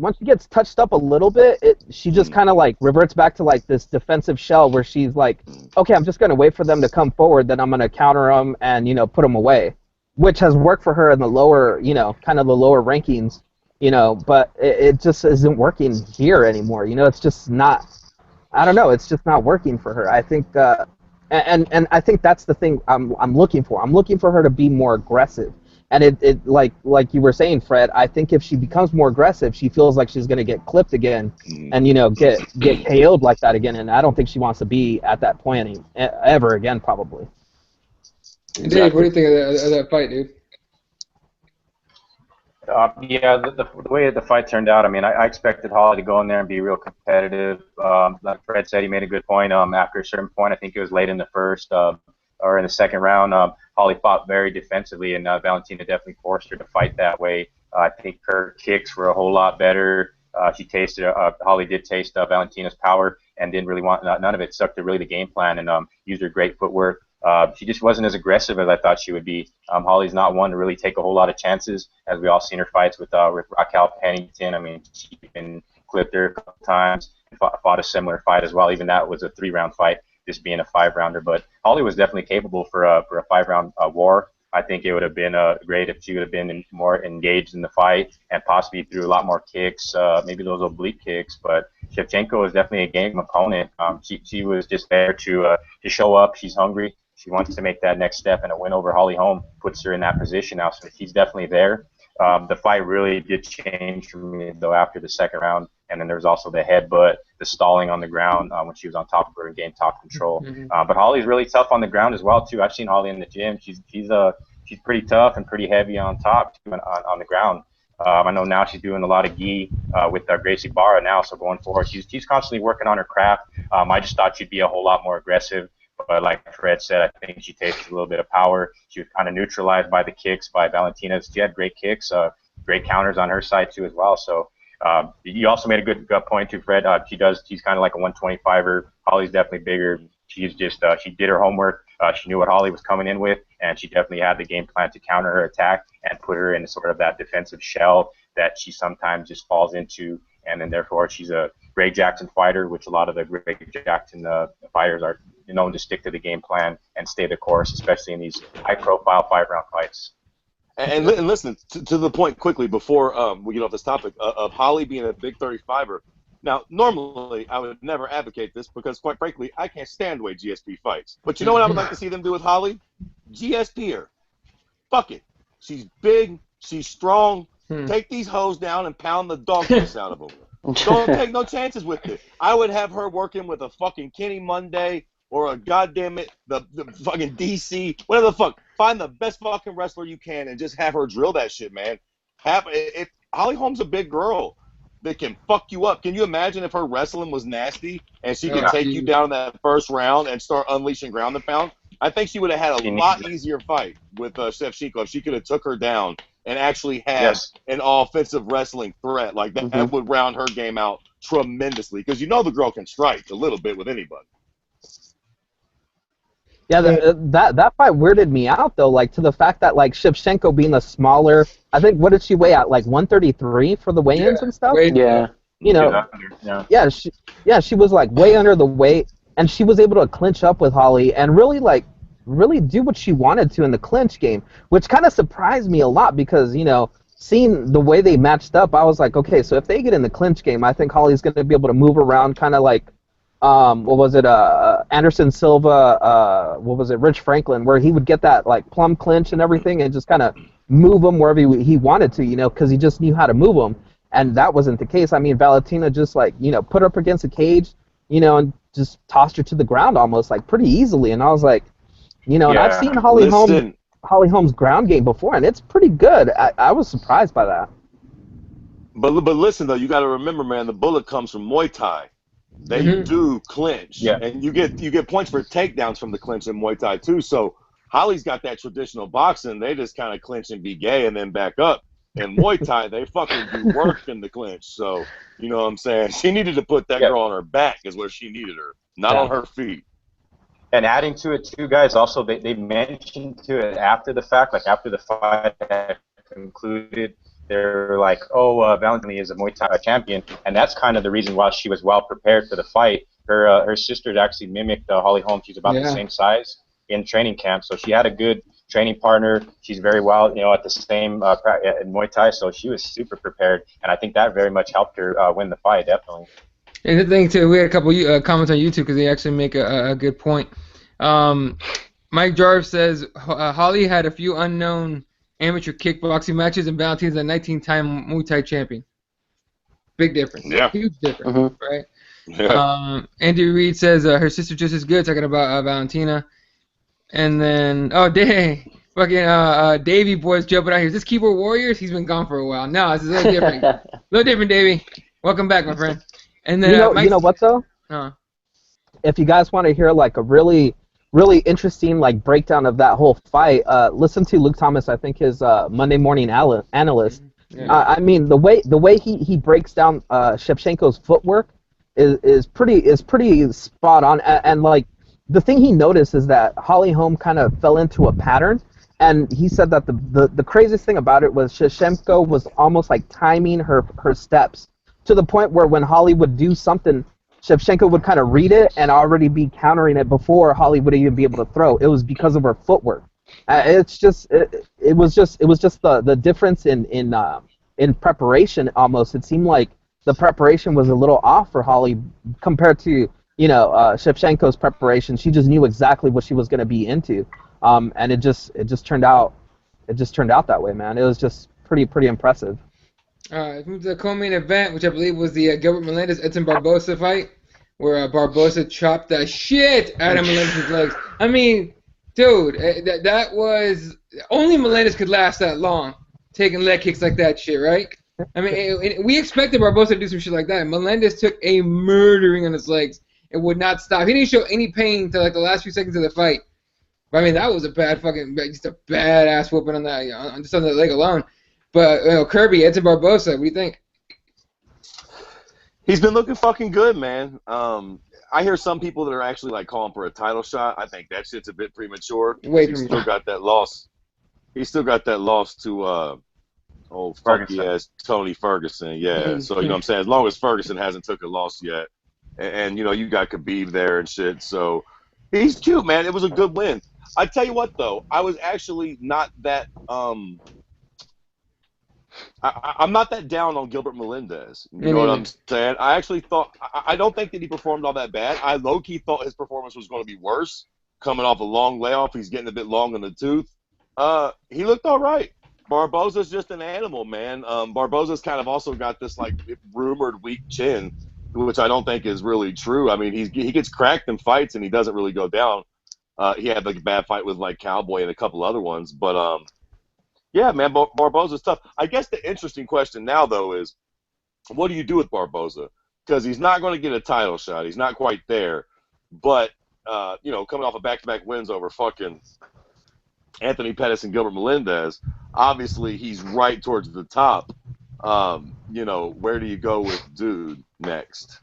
touched up a little bit, she just kind of like reverts back to like this defensive shell where she's like, okay, I'm just gonna wait for them to come forward, then I'm gonna counter them and put them away, which has worked for her in the lower, kind of the lower rankings, but it just isn't working here anymore. It's just not. I don't know. It's just not working for her. I think, and I think that's the thing I'm looking for. I'm looking for her to be more aggressive. And it like you were saying, Fred, I think if she becomes more aggressive, she feels like she's going to get clipped again and, get KO'd like that again. And I don't think she wants to be at that point ever again, probably. Exactly. Dave, what do you think of that fight, dude? Yeah, the way the fight turned out, I mean, I expected Holly to go in there and be real competitive. Like Fred said, he made a good point. After a certain point, I think it was late in the first or in the second round, Holly fought very defensively, and Valentina definitely forced her to fight that way. I think her kicks were a whole lot better. Holly did taste Valentina's power and didn't really want none of it. Stuck to really the game plan and used her great footwork. She just wasn't as aggressive as I thought she would be. Holly's not one to really take a whole lot of chances, as we all seen her fights with Raquel Pennington. I mean, she even clipped her a couple times, fought a similar fight as well. Even that was a 3-round fight, this being a 5-rounder. But Holly was definitely capable for a 5-round war. I think it would have been great if she would have been more engaged in the fight and possibly threw a lot more kicks, maybe those oblique kicks. But Shevchenko is definitely a game opponent. She was just there to show up. She's hungry. She wants to make that next step, and a win over Holly Holm puts her in that position now. So she's definitely there. The fight really did change for me, though, after the second round. And then there was also the headbutt, the stalling on the ground when she was on top of her and gained top control. But Holly's really tough on the ground as well, too. I've seen Holly in the gym. She's pretty tough and pretty heavy on top, too, on the ground. I know now she's doing a lot of gi with Gracie Barra now, so going forward, she's constantly working on her craft. I just thought she'd be a whole lot more aggressive. But like Fred said, I think she tasted a little bit of power. She was kind of neutralized by the kicks by Valentina. She had great kicks, great counters on her side too as well. So you also made a good point too, Fred. She's kind of like a 125er. Holly's definitely bigger. She did her homework. She knew what Holly was coming in with, and she definitely had the game plan to counter her attack and put her in sort of that defensive shell that she sometimes just falls into. And then therefore she's a Greg Jackson fighter, which a lot of the Greg Jackson fighters are known to stick to the game plan and stay the course, especially in these high-profile 5-round fights. And listen, to the point quickly before we get off this topic of Holly being a big 35er. Now, normally I would never advocate this because, quite frankly, I can't stand the way GSP fights. But you know what I would like to see them do with Holly? GSP her. Fuck it. She's big. She's strong. Take these hoes down and pound the dog piss out of them. Don't take no chances with it. I would have her working with a fucking Kenny Monday or a goddamn it, the fucking DC, whatever the fuck. Find the best fucking wrestler you can and just have her drill that shit, man. If Holly Holm's a big girl that can fuck you up. Can you imagine if her wrestling was nasty and she could take you down in that first round and start unleashing ground and pound? I think she would have had a lot easier fight with Shevchenko if she could have took her down and actually had an offensive wrestling threat. Like that, that would round her game out tremendously because you know the girl can strike a little bit with anybody. Yeah, that fight weirded me out though, like to the fact that like Shevchenko being a smaller, I think what did she weigh at, like 133 for the weigh-ins and stuff? Yeah. You know, she was like way under the weight, and she was able to clinch up with Holly and really do what she wanted to in the clinch game, which kind of surprised me a lot because, you know, seeing the way they matched up, I was like, okay, so if they get in the clinch game, I think Holly's going to be able to move around kind of like, what was it, Anderson Silva, Rich Franklin, where he would get that like plum clinch and everything and just kind of move him wherever he wanted to, you know, because he just knew how to move him. And that wasn't the case. I mean, Valentina just like, you know, put her up against a cage, you know, and just tossed her to the ground almost like pretty easily. And I was like, you know, and I've seen Holly Holm's ground game before, and it's pretty good. I was surprised by that. But listen though, you got to remember, man, the bullet comes from Muay Thai. They do clinch, and you get points for takedowns from the clinch in Muay Thai too. So Holly's got that traditional boxing. They just kind of clinch and be gay and then back up. In Muay Thai, they fucking do work in the clinch. So you know what I'm saying? She needed to put that girl on her back is where she needed her, not on her feet. And adding to it too, guys, also they mentioned to it after the fact, like after the fight had concluded, they're like, oh, Valentina is a Muay Thai champion, and that's kind of the reason why she was well prepared for the fight. Her sister actually mimicked Holly Holm. She's about the same size in training camp, so she had a good training partner. She's very well, you know, at the same in Muay Thai, so she was super prepared, and I think that very much helped her win the fight, definitely. And the thing too, we had a couple comments on YouTube because they actually make a good point. Mike Jarve says Holly had a few unknown amateur kickboxing matches, and Valentina's a 19-time Muay Thai champion. Big difference. Yeah. Huge difference, right? Yeah. Andy Reid says her sister just as good, talking about Valentina. And then, fucking Davey boy's jumping out here. Is this Keyboard Warriors? He's been gone for a while. No, this is a little different. A little different, Davey. Welcome back, my friend. And then, you know what, though? If you guys want to hear, like, a really interesting like breakdown of that whole fight, listen to Luke Thomas, I think his Monday Morning Analyst. I mean the way he breaks down Shevchenko's footwork is pretty spot on, and like the thing he noticed is that Holly Holm kind of fell into a pattern, and he said that the craziest thing about it was Shevchenko was almost like timing her steps to the point where when Holly would do something, Shevchenko would kind of read it and already be countering it before Holly would even be able to throw. It was because of her footwork. It was just the difference in preparation almost. It seemed like the preparation was a little off for Holly compared to Shevchenko's preparation. She just knew exactly what she was going to be into, and it just turned out that way, man. It was just pretty impressive. The co-main event, which I believe was the Gilbert Melendez-Edson Barbosa fight, where Barbosa chopped the shit out of Melendez's legs. I mean, dude, that was... Only Melendez could last that long, taking leg kicks like that shit, right? I mean, we expected Barbosa to do some shit like that. Melendez took a murdering on his legs. It would not stop. He didn't show any pain until like the last few seconds of the fight. But, I mean, that was just a badass whooping on that, just on the leg alone. But Kirby, Edson Barbosa, what do you think? He's been looking fucking good, man. I hear some people that are actually like calling for a title shot. I think that shit's a bit premature. Way He's premature. still got that loss. He's still got that loss to old funky ass Tony Ferguson. Yeah. So you know what I'm saying? As long as Ferguson hasn't took a loss yet, and you know you got Khabib there and shit. So he's cute, man. It was a good win. I tell you what though, I was actually not that I'm not that down on Gilbert Melendez. You know what I'm saying? I actually thought I don't think that he performed all that bad. I low-key thought his performance was going to be worse. Coming off a long layoff, he's getting a bit long in the tooth. He looked all right. Barboza's just an animal, man. Barboza's kind of also got this like rumored weak chin, which I don't think is really true. I mean, he gets cracked in fights and he doesn't really go down. He had like a bad fight with like Cowboy and a couple other ones, but yeah, man, Barboza's tough. I guess the interesting question now, though, is what do you do with Barboza? Because he's not going to get a title shot. He's not quite there. But, you know, coming off of back-to-back wins over fucking Anthony Pettis and Gilbert Melendez, obviously he's right towards the top. You know, where do you go with dude next?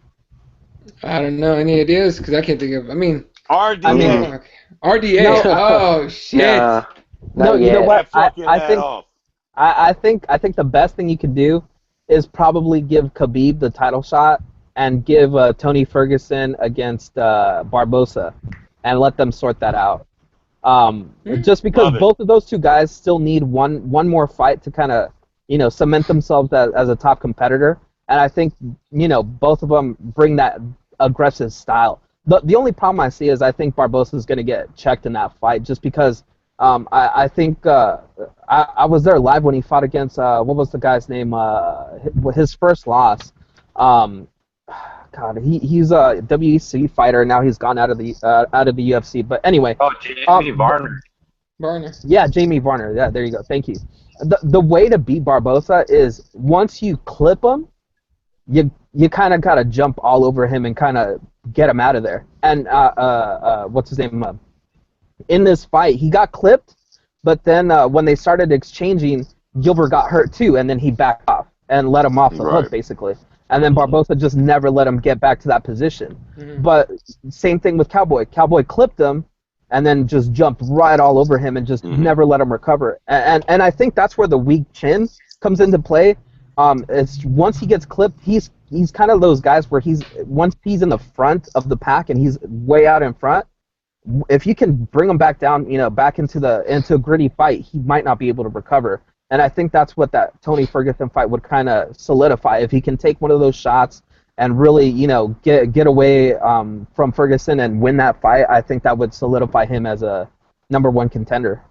I don't know. Any ideas? Because I can't think of. I mean, RDA. RDA. No. Oh shit. Nah, No, not you know yet. what? I think the best thing you could do is probably give Khabib the title shot and give Tony Ferguson against Barboza, and let them sort that out. Just because both of those two guys still need one more fight to kind of cement themselves as a top competitor, and I think both of them bring that aggressive style. The only problem I see is I think Barboza is going to get checked in that fight just because. I think I was there live when he fought against what was the guy's name? His first loss. God, he's a WEC fighter. Now he's gone out of the UFC. But anyway. Oh, Jamie Varner. Varner. Yeah, Jamie Varner. Yeah, there you go. Thank you. The way to beat Barboza is once you clip him, you kind of gotta jump all over him and kind of get him out of there. And what's his name? In this fight, he got clipped, but then when they started exchanging, Gilbert got hurt too, and then he backed off and let him off the hook, basically. And then Barboza just never let him get back to that position. But same thing with Cowboy. Cowboy clipped him, and then just jumped right all over him and just never let him recover. And I think that's where the weak chin comes into play. It's once he gets clipped, he's kind of those guys where once he's in the front of the pack and he's way out in front. If you can bring him back down, back into a gritty fight, he might not be able to recover. And I think that's what that Tony Ferguson fight would kind of solidify. If he can take one of those shots and really, get away from Ferguson and win that fight, I think that would solidify him as a #1 contender.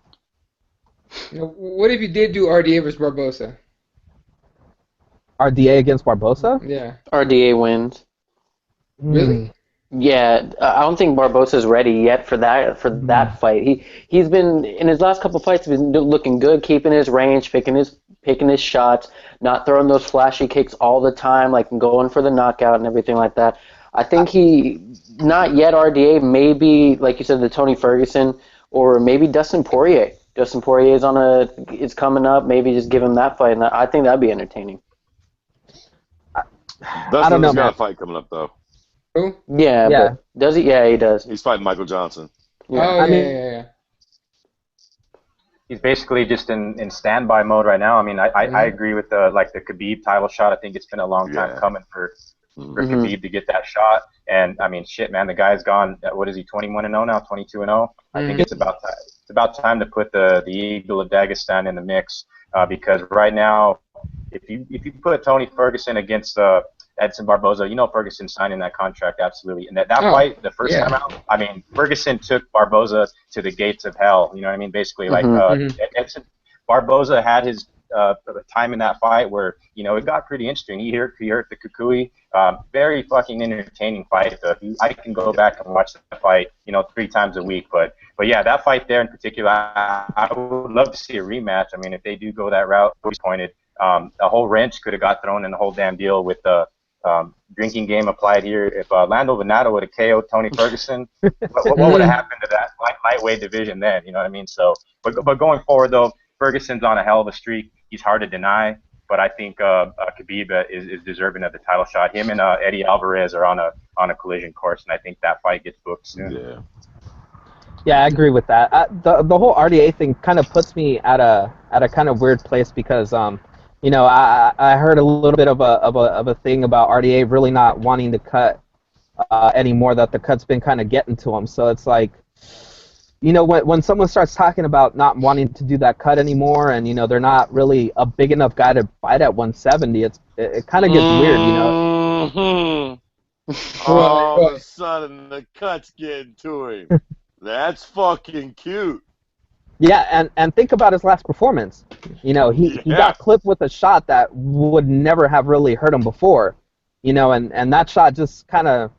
What if you did do RDA versus Barboza? RDA against Barboza? Yeah. RDA wins. Really? Yeah, I don't think Barboza's ready yet for that fight. He's been in his last couple fights. He's been looking good, keeping his range, picking his shots, not throwing those flashy kicks all the time, like going for the knockout and everything like that. I think not yet RDA. Maybe like you said, the Tony Ferguson or maybe Dustin Poirier. Dustin Poirier is coming up. Maybe just give him that fight, and I think that'd be entertaining. I don't know, Dustin's got man. a fight coming up though. Who? Yeah. But does he? Yeah, he does. He's fighting Michael Johnson. Yeah. Oh, yeah. He's basically just in standby mode right now. I mean, I agree with the Khabib title shot. I think it's been a long time coming for Khabib to get that shot. And I mean, shit, man, the guy's gone. What is he? 21-0 now, 22-0. I think it's about time. It's about time to put the Eagle of Dagestan in the mix because right now, if you put Tony Ferguson against Edson Barboza, Ferguson signing that contract, absolutely. And that fight, the first time out, I mean, Ferguson took Barboza to the gates of hell. You know what I mean? Basically, Edson Barboza had his time in that fight where, it got pretty interesting. He hurt the Kukui. Very fucking entertaining fight. I can go back and watch that fight, 3 times a week. But yeah, that fight there in particular, I would love to see a rematch. I mean, if they do go that route, always pointed, a whole wrench could have got thrown in the whole damn deal with the drinking game applied here. If Lando Venado would have KO'd Tony Ferguson, what would have happened to that lightweight division then? You know what I mean? So, but going forward though, Ferguson's on a hell of a streak. He's hard to deny. But I think Khabib is deserving of the title shot. Him and Eddie Alvarez are on a collision course, and I think that fight gets booked soon. Yeah. Yeah, I agree with that. The whole RDA thing kind of puts me at a kind of weird place because you know, I heard a little bit of a thing about RDA really not wanting to cut anymore, that the cut's been kind of getting to them. So it's like, you know, when someone starts talking about not wanting to do that cut anymore, and you know they're not really a big enough guy to fight at 170, it kind of gets weird, you know. Mm-hmm. All of a sudden, the cut's getting to him. That's fucking cute. Yeah, and think about his last performance. You know, he got clipped with a shot that would never have really hurt him before. You know, and that shot just kind of,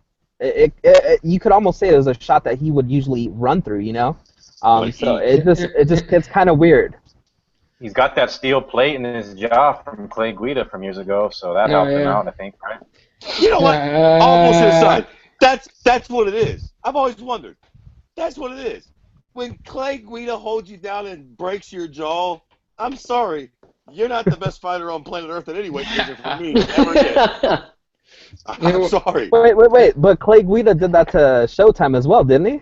you could almost say it was a shot that he would usually run through, you know? So it just gets kind of weird. He's got that steel plate in his jaw from Clay Guida from years ago, so that helped him out, I think, right? You know what? Almost aside. That's what it is. I've always wondered. That's what it is. When Clay Guida holds you down and breaks your jaw, I'm sorry, you're not the best fighter on planet Earth in any way, for me, ever again. I'm sorry. Wait, but Clay Guida did that to Showtime as well, didn't he?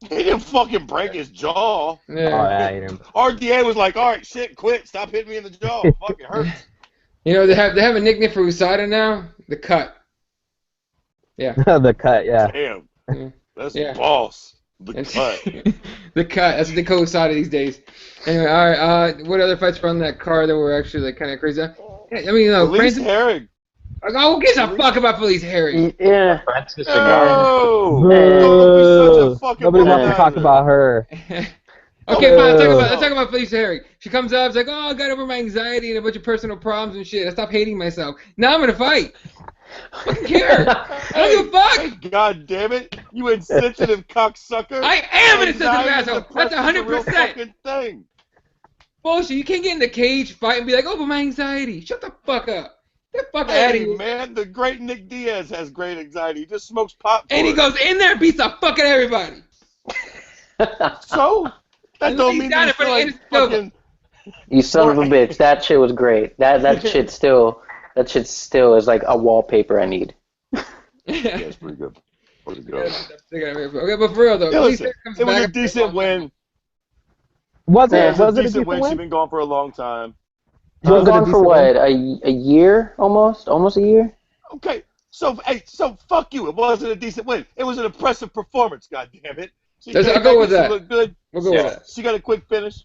He didn't fucking break his jaw. Yeah. Oh, yeah, he didn't. RDA was like, all right, shit, quit. Stop hitting me in the jaw. Fuck, it hurts. You know, they have a nickname for USADA now, the Cut. Yeah. The Cut, yeah. Damn. That's boss. The Cut. The Cut. That's what they call USADA these days. Anyway, all right. What other fights were on that card that were actually like kind of crazy? I mean, you know, Felice Herrig. Who gives a fuck about Felice Herrig? Yeah. No. Boo. Don't be such a fucking Nobody wants to talk about her. Okay, fine. Let's talk about Felice Herrig. She comes up, it's like, oh, I got over my anxiety and a bunch of personal problems and shit. I stopped hating myself. Now I'm gonna fight. I don't care. I don't give a fuck. God damn it, you insensitive cocksucker. I am an insensitive asshole. That's 100% thing. Bullshit. You can't get in the cage, fight, and be like, oh, but my anxiety. Shut the fuck up. Get the fuck out of here. Man, the great Nick Diaz has great anxiety. He just smokes pot. And he goes in there and beats the fuck out of everybody. So? That don't mean he's like fucking... You son of a bitch. That shit was great. That shit still is like a wallpaper I need. Yeah, it's pretty good. Pretty good. Okay, but for real though, yeah, listen, it was a decent win. Was it a a decent win? She's been gone for a long time. She's been gone for what? A year almost? Almost a year? Okay. So fuck you. It wasn't a decent win. It was an impressive performance, God damn it. I'll go with that. She looked good. We'll go with that. She got a quick finish.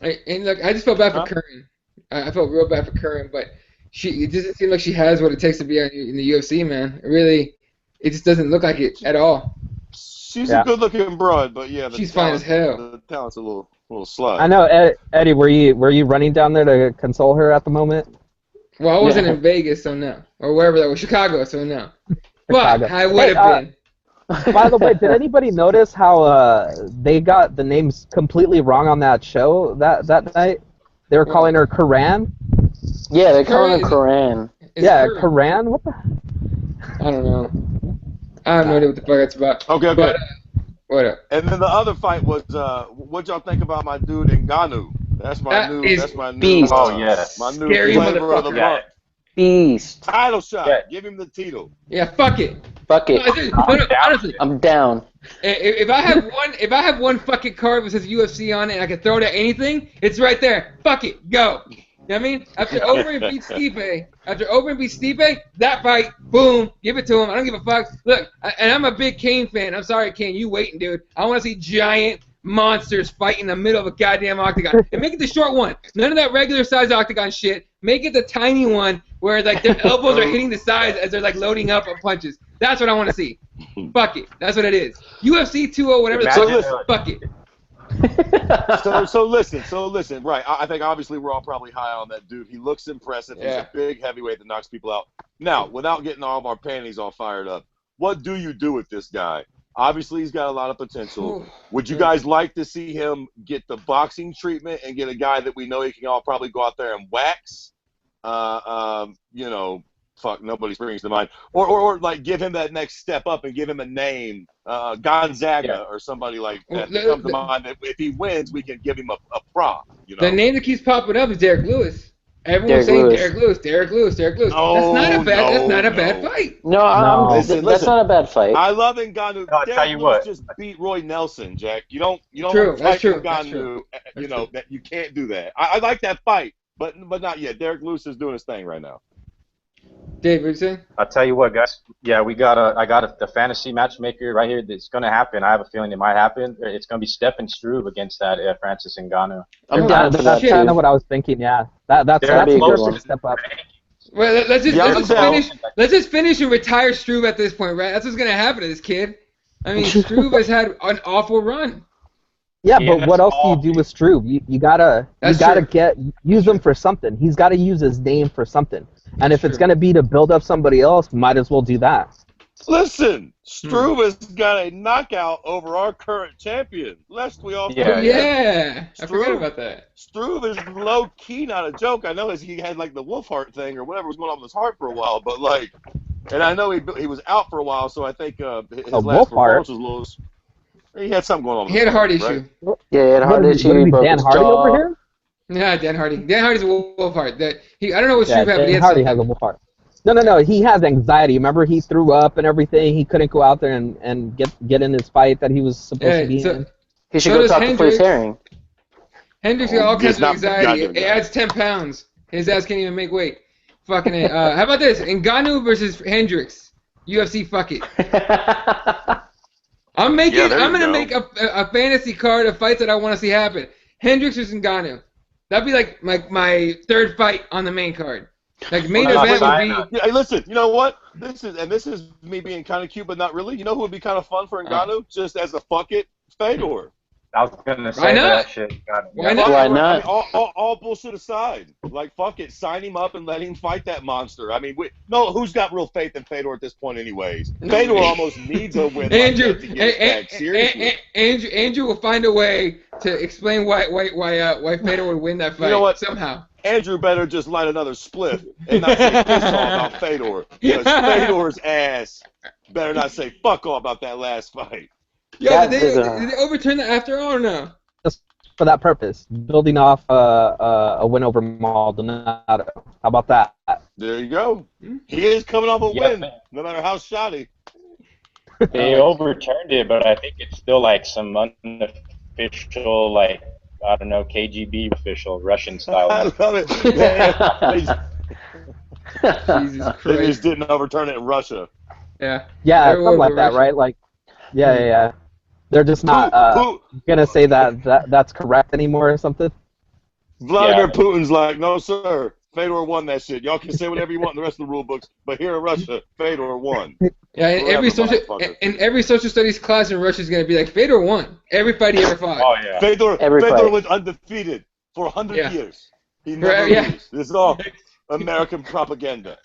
And look, I just felt bad for Curran. I felt real bad for Curran, but it doesn't seem like she has what it takes to be in the UFC, man. It just doesn't look like it at all. She's a good-looking broad, but yeah, she's fine as hell. The talent's a little slut. I know, Eddie. Were you running down there to console her at the moment? Well, I wasn't in Vegas, so no, or wherever that was, Chicago, so no. But I would have been. By the way, did anybody notice how they got the names completely wrong on that show that night? They were calling her Karan. Yeah, they're calling her Karan. Yeah, Karan. What the? I don't know. I have no idea what the fuck that's about. Okay. But, what up? And then the other fight was, what y'all think about my dude Ngannou? That's my new beast. Oh yeah, my new Scary flavor of the month. Beast. Title shot. Yeah. Give him the title. Yeah, fuck it. Fuck it. No, honestly, I'm down. If I have one fucking card that says UFC on it and I can throw it at anything, it's right there. Fuck it, go. You know what I mean? After Overeem beats Stipe, that fight, boom, give it to him. I don't give a fuck. Look, and I'm a big Kane fan. I'm sorry, Kane, you waiting, dude. I want to see giant monsters fight in the middle of a goddamn octagon. And make it the short one. None of that regular size octagon shit. Make it the tiny one where like their elbows are hitting the sides as they're like loading up on punches. That's what I want to see. Fuck it. That's what it is. UFC 2-0, whatever the fuck. Fuck it. So listen. Right. I think obviously we're all probably high on that dude. He looks impressive. He's a big heavyweight that knocks people out. Now, without getting all of our panties all fired up, what do you do with this guy? Obviously, he's got a lot of potential. Would you guys like to see him get the boxing treatment and get a guy that we know he can all probably go out there and wax? You know, fuck, nobody springs to mind. Or like give him that next step up and give him a name, Gonzaga or somebody like that. That comes to mind that if he wins, we can give him a prop. You know? The name that keeps popping up is Derek Lewis. Everyone's saying Lewis. Derek Lewis. No, That's not a bad fight. No, Listen, that's not a bad fight. I love Ngannou. No, I'll tell Derek you Lewis what. just beat Roy Nelson, Jack. You don't True, fight that's true, Ngannou. that's true. You know that you can't do that. I like that fight, but not yet. Derek Lewis is doing his thing right now. Dave, what you saying? I'll tell you what, guys. Yeah, I got the fantasy matchmaker right here. That's going to happen. I have a feeling it might happen. It's going to be Stephen Struve against that Francis Ngannou. I'm down for that That's kind too. of what I was thinking. Yeah, that's That'd a be a good perfect one. step up. Well, let's Yeah, just finish and retire Struve at this point, right? That's what's gonna happen to this kid. I mean, Struve has had an awful run. Yeah, Yeah, but what else do you do with Struve? You gotta use him for something. He's got to use his name for something. And if it's gonna be to build up somebody else, might as well do that. Listen, Struve has got a knockout over our current champion, lest we all Yeah. Yeah, I Struve. forgot about that. Struve is low key not a joke. I know he had like the wolf heart thing or whatever was going on with his heart for a while, but like, and I know he was out for a while, so I think his last wolf heart? performance was a little. He had something going on. With He had a his heart right? issue. Yeah, he had a heart What issue. are He we, broke Dan his Hardy jaw. over here? Yeah, Dan Hardy. Dan Hardy's a wolf heart. I don't know what Yeah, Struve had, but he Dan had Hardy something. has a wolf heart. No. He has anxiety. Remember, he threw up and everything. He couldn't go out there and get in his fight that he was supposed to be in. He should So go does talk to Fritz Hendricks. Herring. Hendricks got all kinds of not anxiety. goddamn It adds 10 pounds. His ass can't even make weight. Fucking it. How about this? Ngannou versus Hendricks. UFC, fuck it. I'm gonna make a fantasy card of fights that I want to see happen. Hendricks versus Ngannou. That'd be like my third fight on the main card. Like main event would be. Yeah, hey, listen. You know what? This is me being kind of cute, but not really. You know who would be kind of fun for Ngannou, just as a fuck it, Fedor. I was gonna say Why not? that shit. Why not? Why I not? mean, all bullshit aside, like fuck it, sign him up and let him fight that monster. I mean, who's got real faith in Fedor at this point, anyways? Fedor almost needs a win Andrew, like that to get his back. Seriously. Andrew will find a way to explain why Fedor would win that fight. You know what? Somehow. Andrew better just light another spliff and not say piss all about Fedor. Because Fedor's ass better not say fuck all about that last fight. Yeah, That did is they overturn that after all or no? Just for that purpose, building off a win over Maldonado. How about that? There you go. He is coming off a win, man. no matter how shoddy. They overturned it, but I think it's still like some unofficial, like, I don't know, KGB official Russian I style. love it. Jesus They Christ. just didn't overturn it in Russia. Yeah. Yeah, They're something like that, Russian. right? Like, yeah. They're just not gonna say that's correct anymore or something. Vladimir Yeah. Putin's like, no, sir. Fedor won that shit. Y'all can say whatever you want in the rest of the rule books, but here in Russia, Fedor won. Yeah, and Forever, every social studies class in Russia is gonna be like Fedor won every fight he ever fought. Oh yeah. Fedor Every fight. was undefeated for 100 Yeah. years. He never Yeah. loses. This is all American propaganda.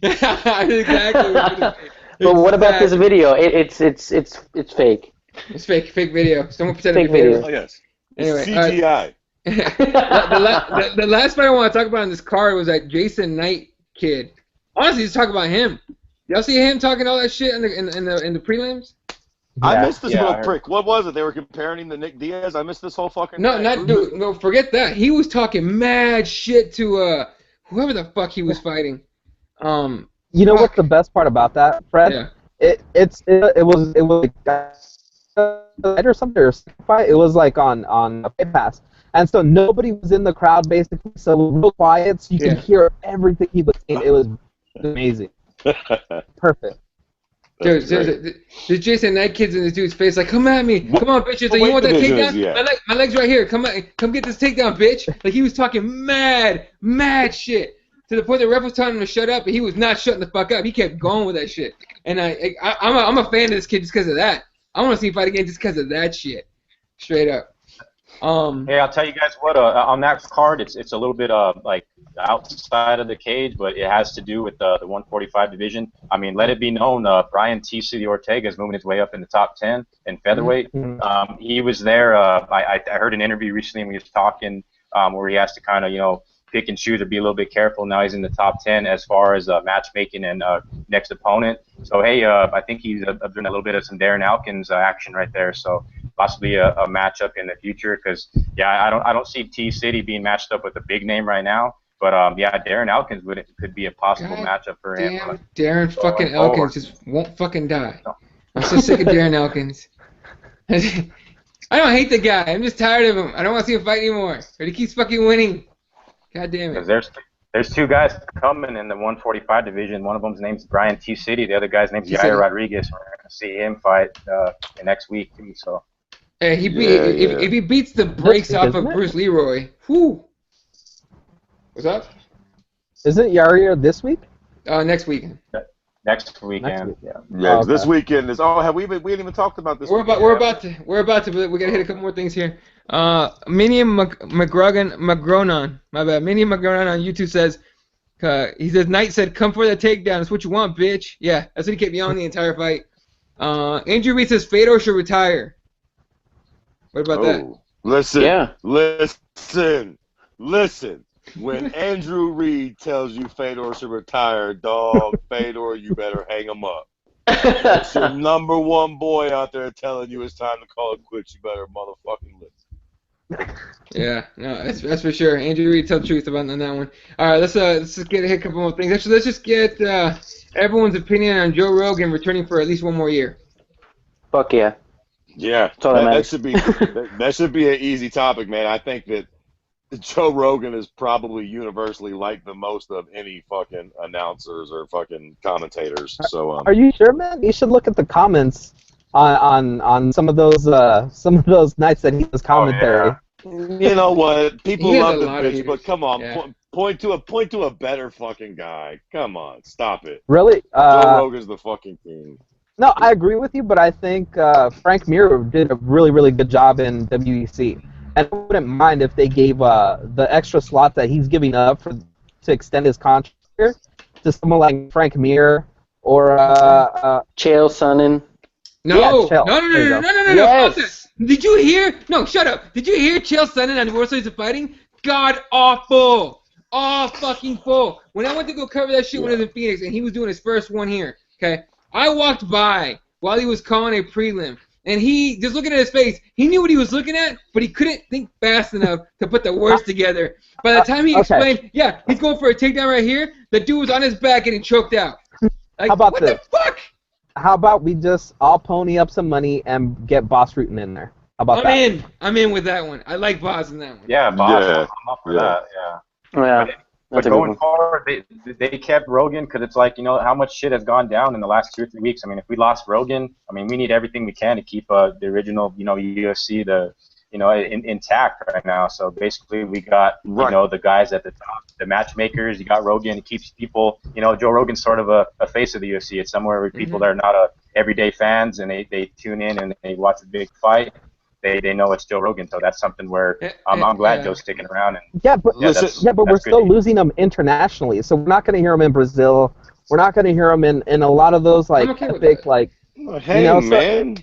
Exactly. But what about this video? It's fake. It's fake video. Someone pretended Fake to be video. Oh, yes. Anyway, CGI. the last fight I want to talk about on this card was that Jason Knight kid. Honestly, just talk about him. Y'all see him talking all that shit in the prelims? I missed this Yeah, I little heard. prick. What was it? They were comparing him to Nick Diaz. I missed this whole fucking No, thing. no, forget that. He was talking mad shit to whoever the fuck he was fighting. You know what's the best part about that, Fred? Yeah. It was or something or a fight. It was like on a Fight Pass, and so nobody was in the crowd basically. So real quiet, so you could hear everything he was saying. It was amazing, perfect. Dude, the Jason Knight kid's in this dude's face like, come at me, come on, bitches. Like, you want that division is takedown? he at? My leg's right here. Come get this takedown, bitch. Like he was talking mad shit to the point the ref was telling him to shut up, but he was not shutting the fuck up. He kept going with that shit. And I'm a fan of this kid just because of that. I want to see him fight again just because of that shit. Straight up. Hey, I'll tell you guys what. On that card, it's a little bit like outside of the cage, but it has to do with the 145 division. I mean, let it be known, Brian T. City Ortega is moving his way up in the top 10 in featherweight. He was there. I heard an interview recently when he was talking where he has to kind of pick and choose or be a little bit careful. Now he's in the top 10 as far as matchmaking and next opponent. So hey, I think he's doing a little bit of some Darren Elkins action right there. So possibly a matchup in the future because I don't see T City being matched up with a big name right now. But yeah, Darren Elkins could be a possible God matchup for him. Damn, Darren fucking Elkins just won't fucking die. I'm so sick of Darren Elkins. I don't hate the guy. I'm just tired of him. I don't want to see him fight anymore. But he keeps fucking winning. God damn it. Because there's two guys coming in the 145 division. One of them's name's Brian T. City. The other guy's name's Yair Rodriguez. We're going to see him fight next week, too. So. Hey, if he beats the brakes off of Bruce Leroy, whoo. What's up? Isn't Yair this week? Next weekend. Next weekend. Yeah. Okay. This weekend is. Oh, we haven't even talked about this. We're about to. But we gotta hit a couple more things here. Minium McGronan. My bad. Minium McGronan on YouTube says. He says Knight said, "Come for the takedown. That's what you want, bitch." Yeah, that's what he kept yelling the entire fight. Andrew Reed says Fedor should retire. What about that? Listen. Yeah. Listen. When Andrew Reed tells you Fedor should retire, dog, Fedor, you better hang him up. That's your number one boy out there telling you it's time to call it quits. You better motherfucking listen. Yeah, no, that's for sure. Andrew Reed told the truth about on that one. All right, let's just hit a couple more things. Actually, let's just get everyone's opinion on Joe Rogan returning for at least one more year. Fuck yeah. Yeah, that should be an easy topic, man. I think that Joe Rogan is probably universally liked the most of any fucking announcers or fucking commentators. So, are you sure, man? You should look at the comments on some of those nights that he was commentary. You know what? People love the bitch, but come on, yeah. point to a better fucking guy. Come on, stop it. Really? Joe Rogan's the fucking king. No, I agree with you, but I think Frank Mir did a really, really good job in WEC. And I wouldn't mind if they gave the extra slot that he's giving up to extend his contract here to someone like Frank Mir or Chael Sonnen. No. Yes. Did you hear? No, shut up. Did you hear Chael Sonnen on the World Series of Fighting? God awful. All fucking full. When I went to go cover that shit when I was in Phoenix and he was doing his first one here, okay, I walked by while he was calling a prelim. And he, just looking at his face, he knew what he was looking at, but he couldn't think fast enough to put the words together. By the time he explained, yeah, he's going for a takedown right here, the dude was on his back getting choked out. Like, how about what this? the fuck? How about we just all pony up some money and get Boss Rutan in there? How about that? I'm in with that one. I like Boss in that one. Yeah, Boss. Yeah. I'm up for that. Yeah. Yeah. But going forward, they kept Rogan because it's like, you know, how much shit has gone down in the last 2 or 3 weeks. I mean, if we lost Rogan, I mean, we need everything we can to keep the original, you know, UFC, intact right now. So basically, we got, you know, the guys at the top, the matchmakers. You got Rogan. It keeps people, you know, Joe Rogan's sort of a face of the UFC. It's somewhere where people that are not everyday fans and they tune in and they watch a big fight. They know it's Joe Rogan, so that's something where I'm glad Joe's sticking around. And but we're still losing him internationally, so we're not going to hear him in Brazil. We're not going to hear him in a lot of those like epic like. Hey, you know, man.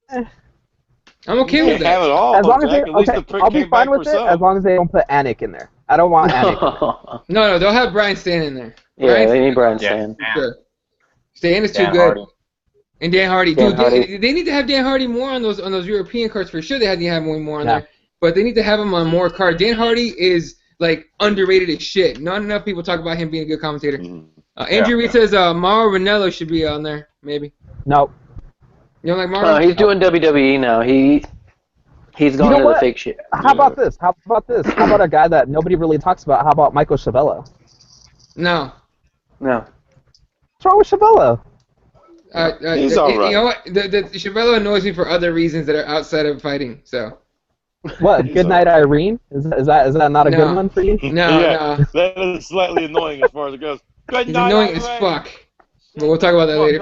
I'm okay with that. Have it all, as long as I'll be fine with it as long as they don't put Anik in there. I don't want Anik. No, they'll have Brian Stan in there. Yeah, they need Brian Stan. Sure. Stan is too good. Hardy. And Dan Hardy, dude, they need to have Dan Hardy more on those European cards for sure. They had to have one more on there, but they need to have him on more cards. Dan Hardy is like underrated as shit. Not enough people talk about him being a good commentator. Andrew Reed says Mauro Ranallo should be on there, maybe. No. You don't like Mauro? No, he's doing WWE now. He's going to the fake shit. How about this? How about a guy that nobody really talks about? How about Michael Schiavello? No. What's wrong with Schiavello? He's all right. You know what? The Schiavello annoys me for other reasons that are outside of fighting. So. What? Good night, Irene? Is that not a good one for you? No. That is slightly annoying as far as it goes. Good night, annoying Irene. as fuck. But we'll talk about that later.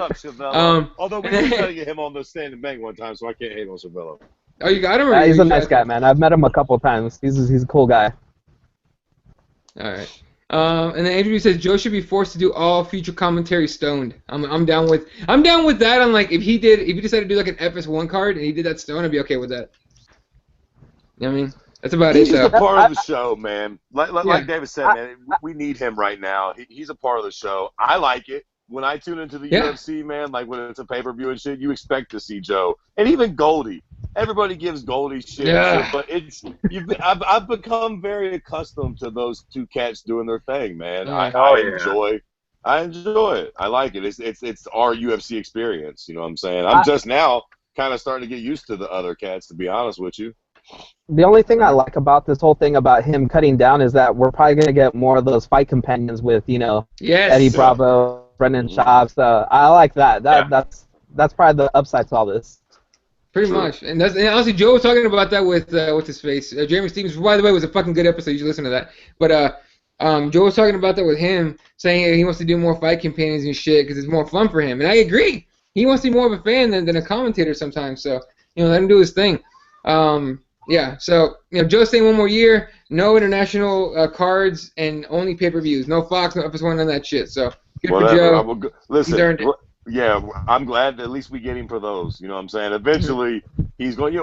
Although we were trying to get him on the stand and bang one time, so I can't hate on Schiavello. Oh, you got him? Or he's a nice guy, man. I've met him a couple times. He's a cool guy. All right. And then Andrew says Joe should be forced to do all future commentary stoned. I'm down with that. On like if he decided to do like an FS1 card and he did that stone, I'd be okay with that. You know what I mean? That's about He's it. He's a part of the show, man. Like David said, man, we need him right now. He's a part of the show. I like it. When I tune into the UFC, man, like when it's a pay-per-view and shit, you expect to see Joe. And even Goldie. everybody gives Goldie shit, Yeah. but I've become very accustomed to those two cats doing their thing, man. Yeah. I enjoy it. I like it. It's our UFC experience. You know what I'm saying? I'm just now kind of starting to get used to the other cats, to be honest with you. The only thing I like about this whole thing about him cutting down is that we're probably going to get more of those fight companions with, Yes. Eddie Bravo, Brendan Schaub. So I like that. That's probably the upside to all this. Pretty much. And honestly, Joe was talking about that with what's his face, Jeremy Stevens. By the way, it was a fucking good episode. You should listen to that. But Joe was talking about that with him, saying he wants to do more fight companions and shit because it's more fun for him. And I agree. He wants to be more of a fan than a commentator sometimes. So let him do his thing. Yeah. So Joe's saying 1 more year, no international cards, and only pay-per-views. No Fox, no FS1, none of that shit. So good for Joe. Listen. He's earned it. Yeah, I'm glad that at least we get him for those. You know what I'm saying? Eventually, he's going.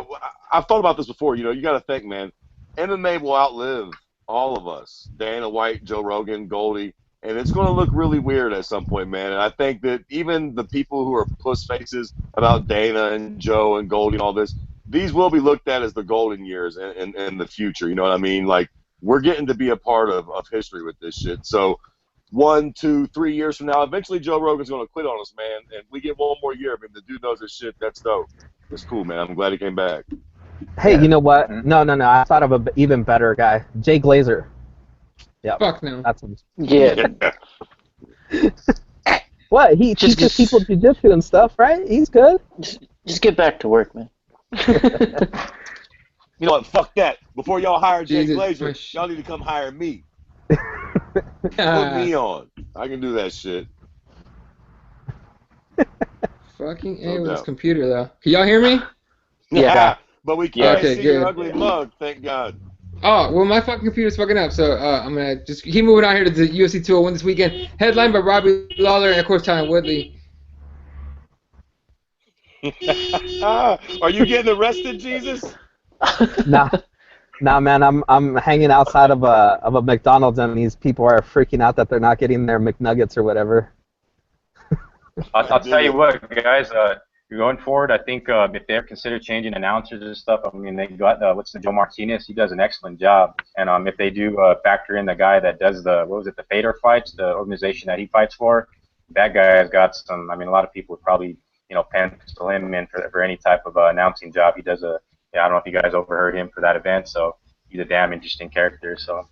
I've thought about this before. You got to think, man. MMA will outlive all of us. Dana White, Joe Rogan, Goldie, and it's going to look really weird at some point, man. And I think that even the people who are puss faces about Dana and Joe and Goldie and all this, these will be looked at as the golden years in the future. You know what I mean? Like, we're getting to be a part of history with this shit. So 1, 2, 3 years from now, eventually Joe Rogan's going to quit on us, man, and we get 1 more year of him. The dude knows his shit. That's dope. It's cool, man. I'm glad he came back. Hey, you know what? No. I thought of an even better guy. Jay Glazer. Yeah. Fuck no. That's him. Yeah. What? He teaches people jiu-jitsu and stuff, right? He's good. Just get back to work, man. You know what? Fuck that. Before y'all hire Jay Jesus Glazer, Christ. y'all need to come hire me. Put me on. I can do that shit. Fucking No A with doubt. this computer, though. Can y'all hear me? Yeah. But we can't Okay, see good. your ugly mug, thank God. Oh, well, my fucking computer's fucking up, so I'm going to just keep moving on here to the UFC 201 this weekend. Headlined by Robbie Lawler and, of course, Tyron Woodley. Are you getting arrested, Jesus? Nah, man. I'm hanging outside of a McDonald's, and these people are freaking out that they're not getting their McNuggets or whatever. I'll tell you what, guys. Going forward, I think if they ever consider changing announcers and stuff, I mean, they got Joe Martinez. He does an excellent job. And if they do factor in the guy that does the Fader fights, the organization that he fights for, that guy has got some. I mean, a lot of people would probably pencil him in for any type of announcing job. He does I don't know if you guys overheard him for that event, so he's a damn interesting character. So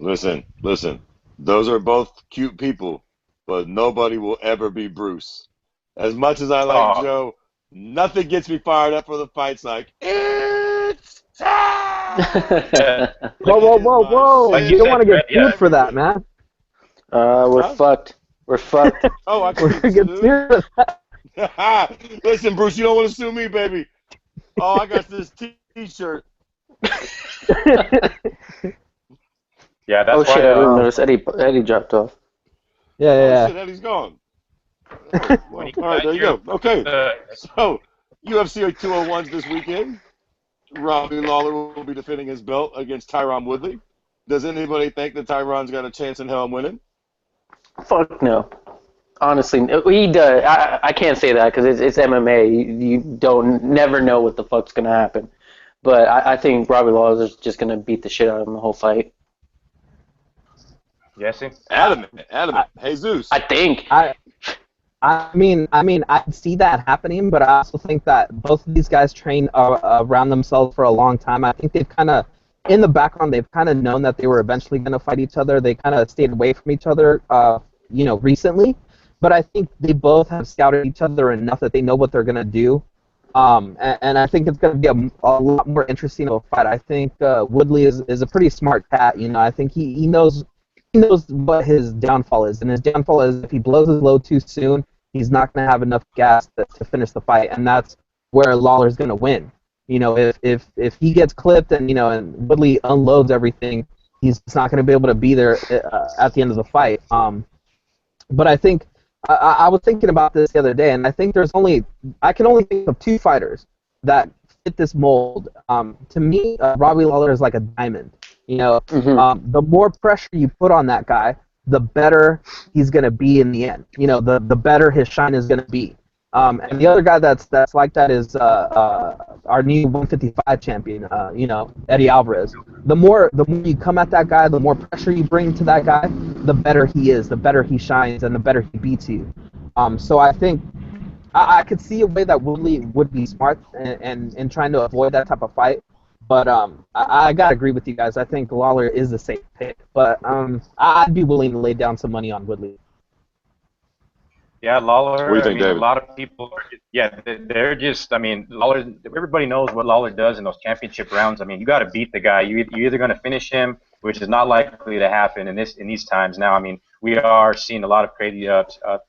Listen. Those are both cute people, but nobody will ever be Bruce. As much as I like Joe, nothing gets me fired up for the fights like, it's time! Whoa. Like You don't said, want to get yeah. sued for that, man. We're fucked. We're fucked. Oh, I We're can going to get sued for that. Listen, Bruce, you don't want to sue me, baby. Oh, I got this T-shirt. yeah, that's Oh why. shit! I didn't notice Eddie dropped off. Yeah. Oh, shit, Eddie's gone. Well, all right, there you go. Okay, so UFC 201's this weekend. Robbie Lawler will be defending his belt against Tyron Woodley. Does anybody think that Tyron's got a chance in hell of winning? Fuck no. Honestly, he does. I can't say that because it's MMA. You don't never know what the fuck's gonna happen. But I think Robbie Lawler's just gonna beat the shit out of him the whole fight. Jesse? Adamant. Jesus. I think. I mean, I see that happening, but I also think that both of these guys train around themselves for a long time. I think they've kind of, in the background, they've kind of known that they were eventually going to fight each other. They kind of stayed away from each other, recently. But I think they both have scouted each other enough that they know what they're going to do. And I think it's going to be a lot more interesting of a fight. I think Woodley is a pretty smart cat. I think he knows what his downfall is, and his downfall is if he blows his load too soon, he's not going to have enough gas to finish the fight, and that's where Lawler's going to win. If he gets clipped and and Woodley unloads everything, he's not going to be able to be there at the end of the fight. But I think I was thinking about this the other day, and I think I can only think of 2 fighters that fit this mold. To me, Robbie Lawler is like a diamond. The more pressure you put on that guy, the better he's going to be in the end. The better his shine is going to be. And the other guy that's like that is our new 155 champion, Eddie Alvarez. The more you come at that guy, the more pressure you bring to that guy, the better he is, the better he shines, and the better he beats you. So I think I could see a way that Woodley would be smart and trying to avoid that type of fight. But I gotta agree with you guys. I think Lawler is a safe pick, but I'd be willing to lay down some money on Woodley. Yeah, Lawler. What do you think, a David? lot of people. They're just. I mean, Lawler. Everybody knows what Lawler does in those championship rounds. I mean, you got to beat the guy. You're either going to finish him, which is not likely to happen in these times now. I mean, we are seeing a lot of crazy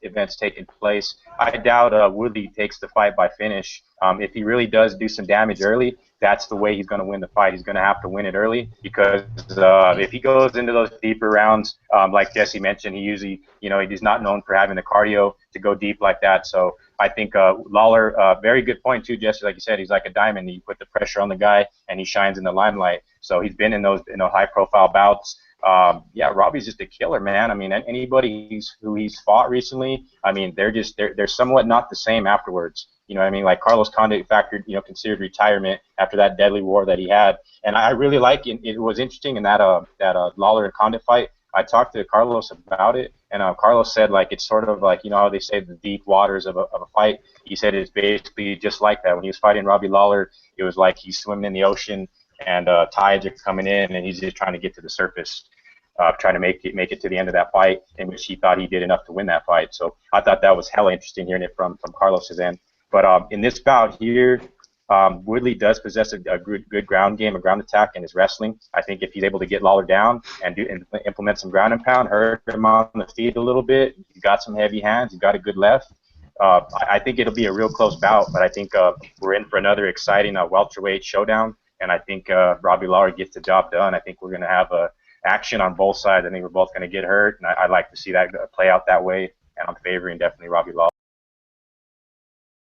events taking place. I doubt Woodley takes the fight by finish. If he really does do some damage early, that's the way he's going to win the fight. He's going to have to win it early because if he goes into those deeper rounds, like Jesse mentioned, he usually, he's not known for having the cardio to go deep like that. So I think Lawler, very good point too, Jesse. Like you said, he's like a diamond. You put the pressure on the guy, and he shines in the limelight. So he's been in those high-profile bouts. Robbie's just a killer, man. I mean, anybody who he's fought recently, I mean, they're somewhat not the same afterwards. You know what I mean? Like Carlos Condit considered retirement after that deadly war that he had. And I really like it. It was interesting in that Lawler and Condit fight. I talked to Carlos about it, and Carlos said, like, it's sort of like, how they say the deep waters of a fight. He said it's basically just like that. When he was fighting Robbie Lawler, it was like he's swimming in the ocean, and tides are coming in, and he's just trying to get to the surface, trying to make it to the end of that fight, in which he thought he did enough to win that fight. So I thought that was hella interesting hearing it from Carlos's end. But in this bout here, Woodley does possess a good ground game, a ground attack in his wrestling. I think if he's able to get Lawler down and implement some ground and pound, hurt him on the feet a little bit, he's got some heavy hands, he's got a good left. I think it'll be a real close bout, but I think we're in for another exciting welterweight showdown, and I think Robbie Lawler gets the job done. I think we're going to have action on both sides. I think we're both going to get hurt, and I'd like to see that play out that way, and I'm favoring definitely Robbie Lawler.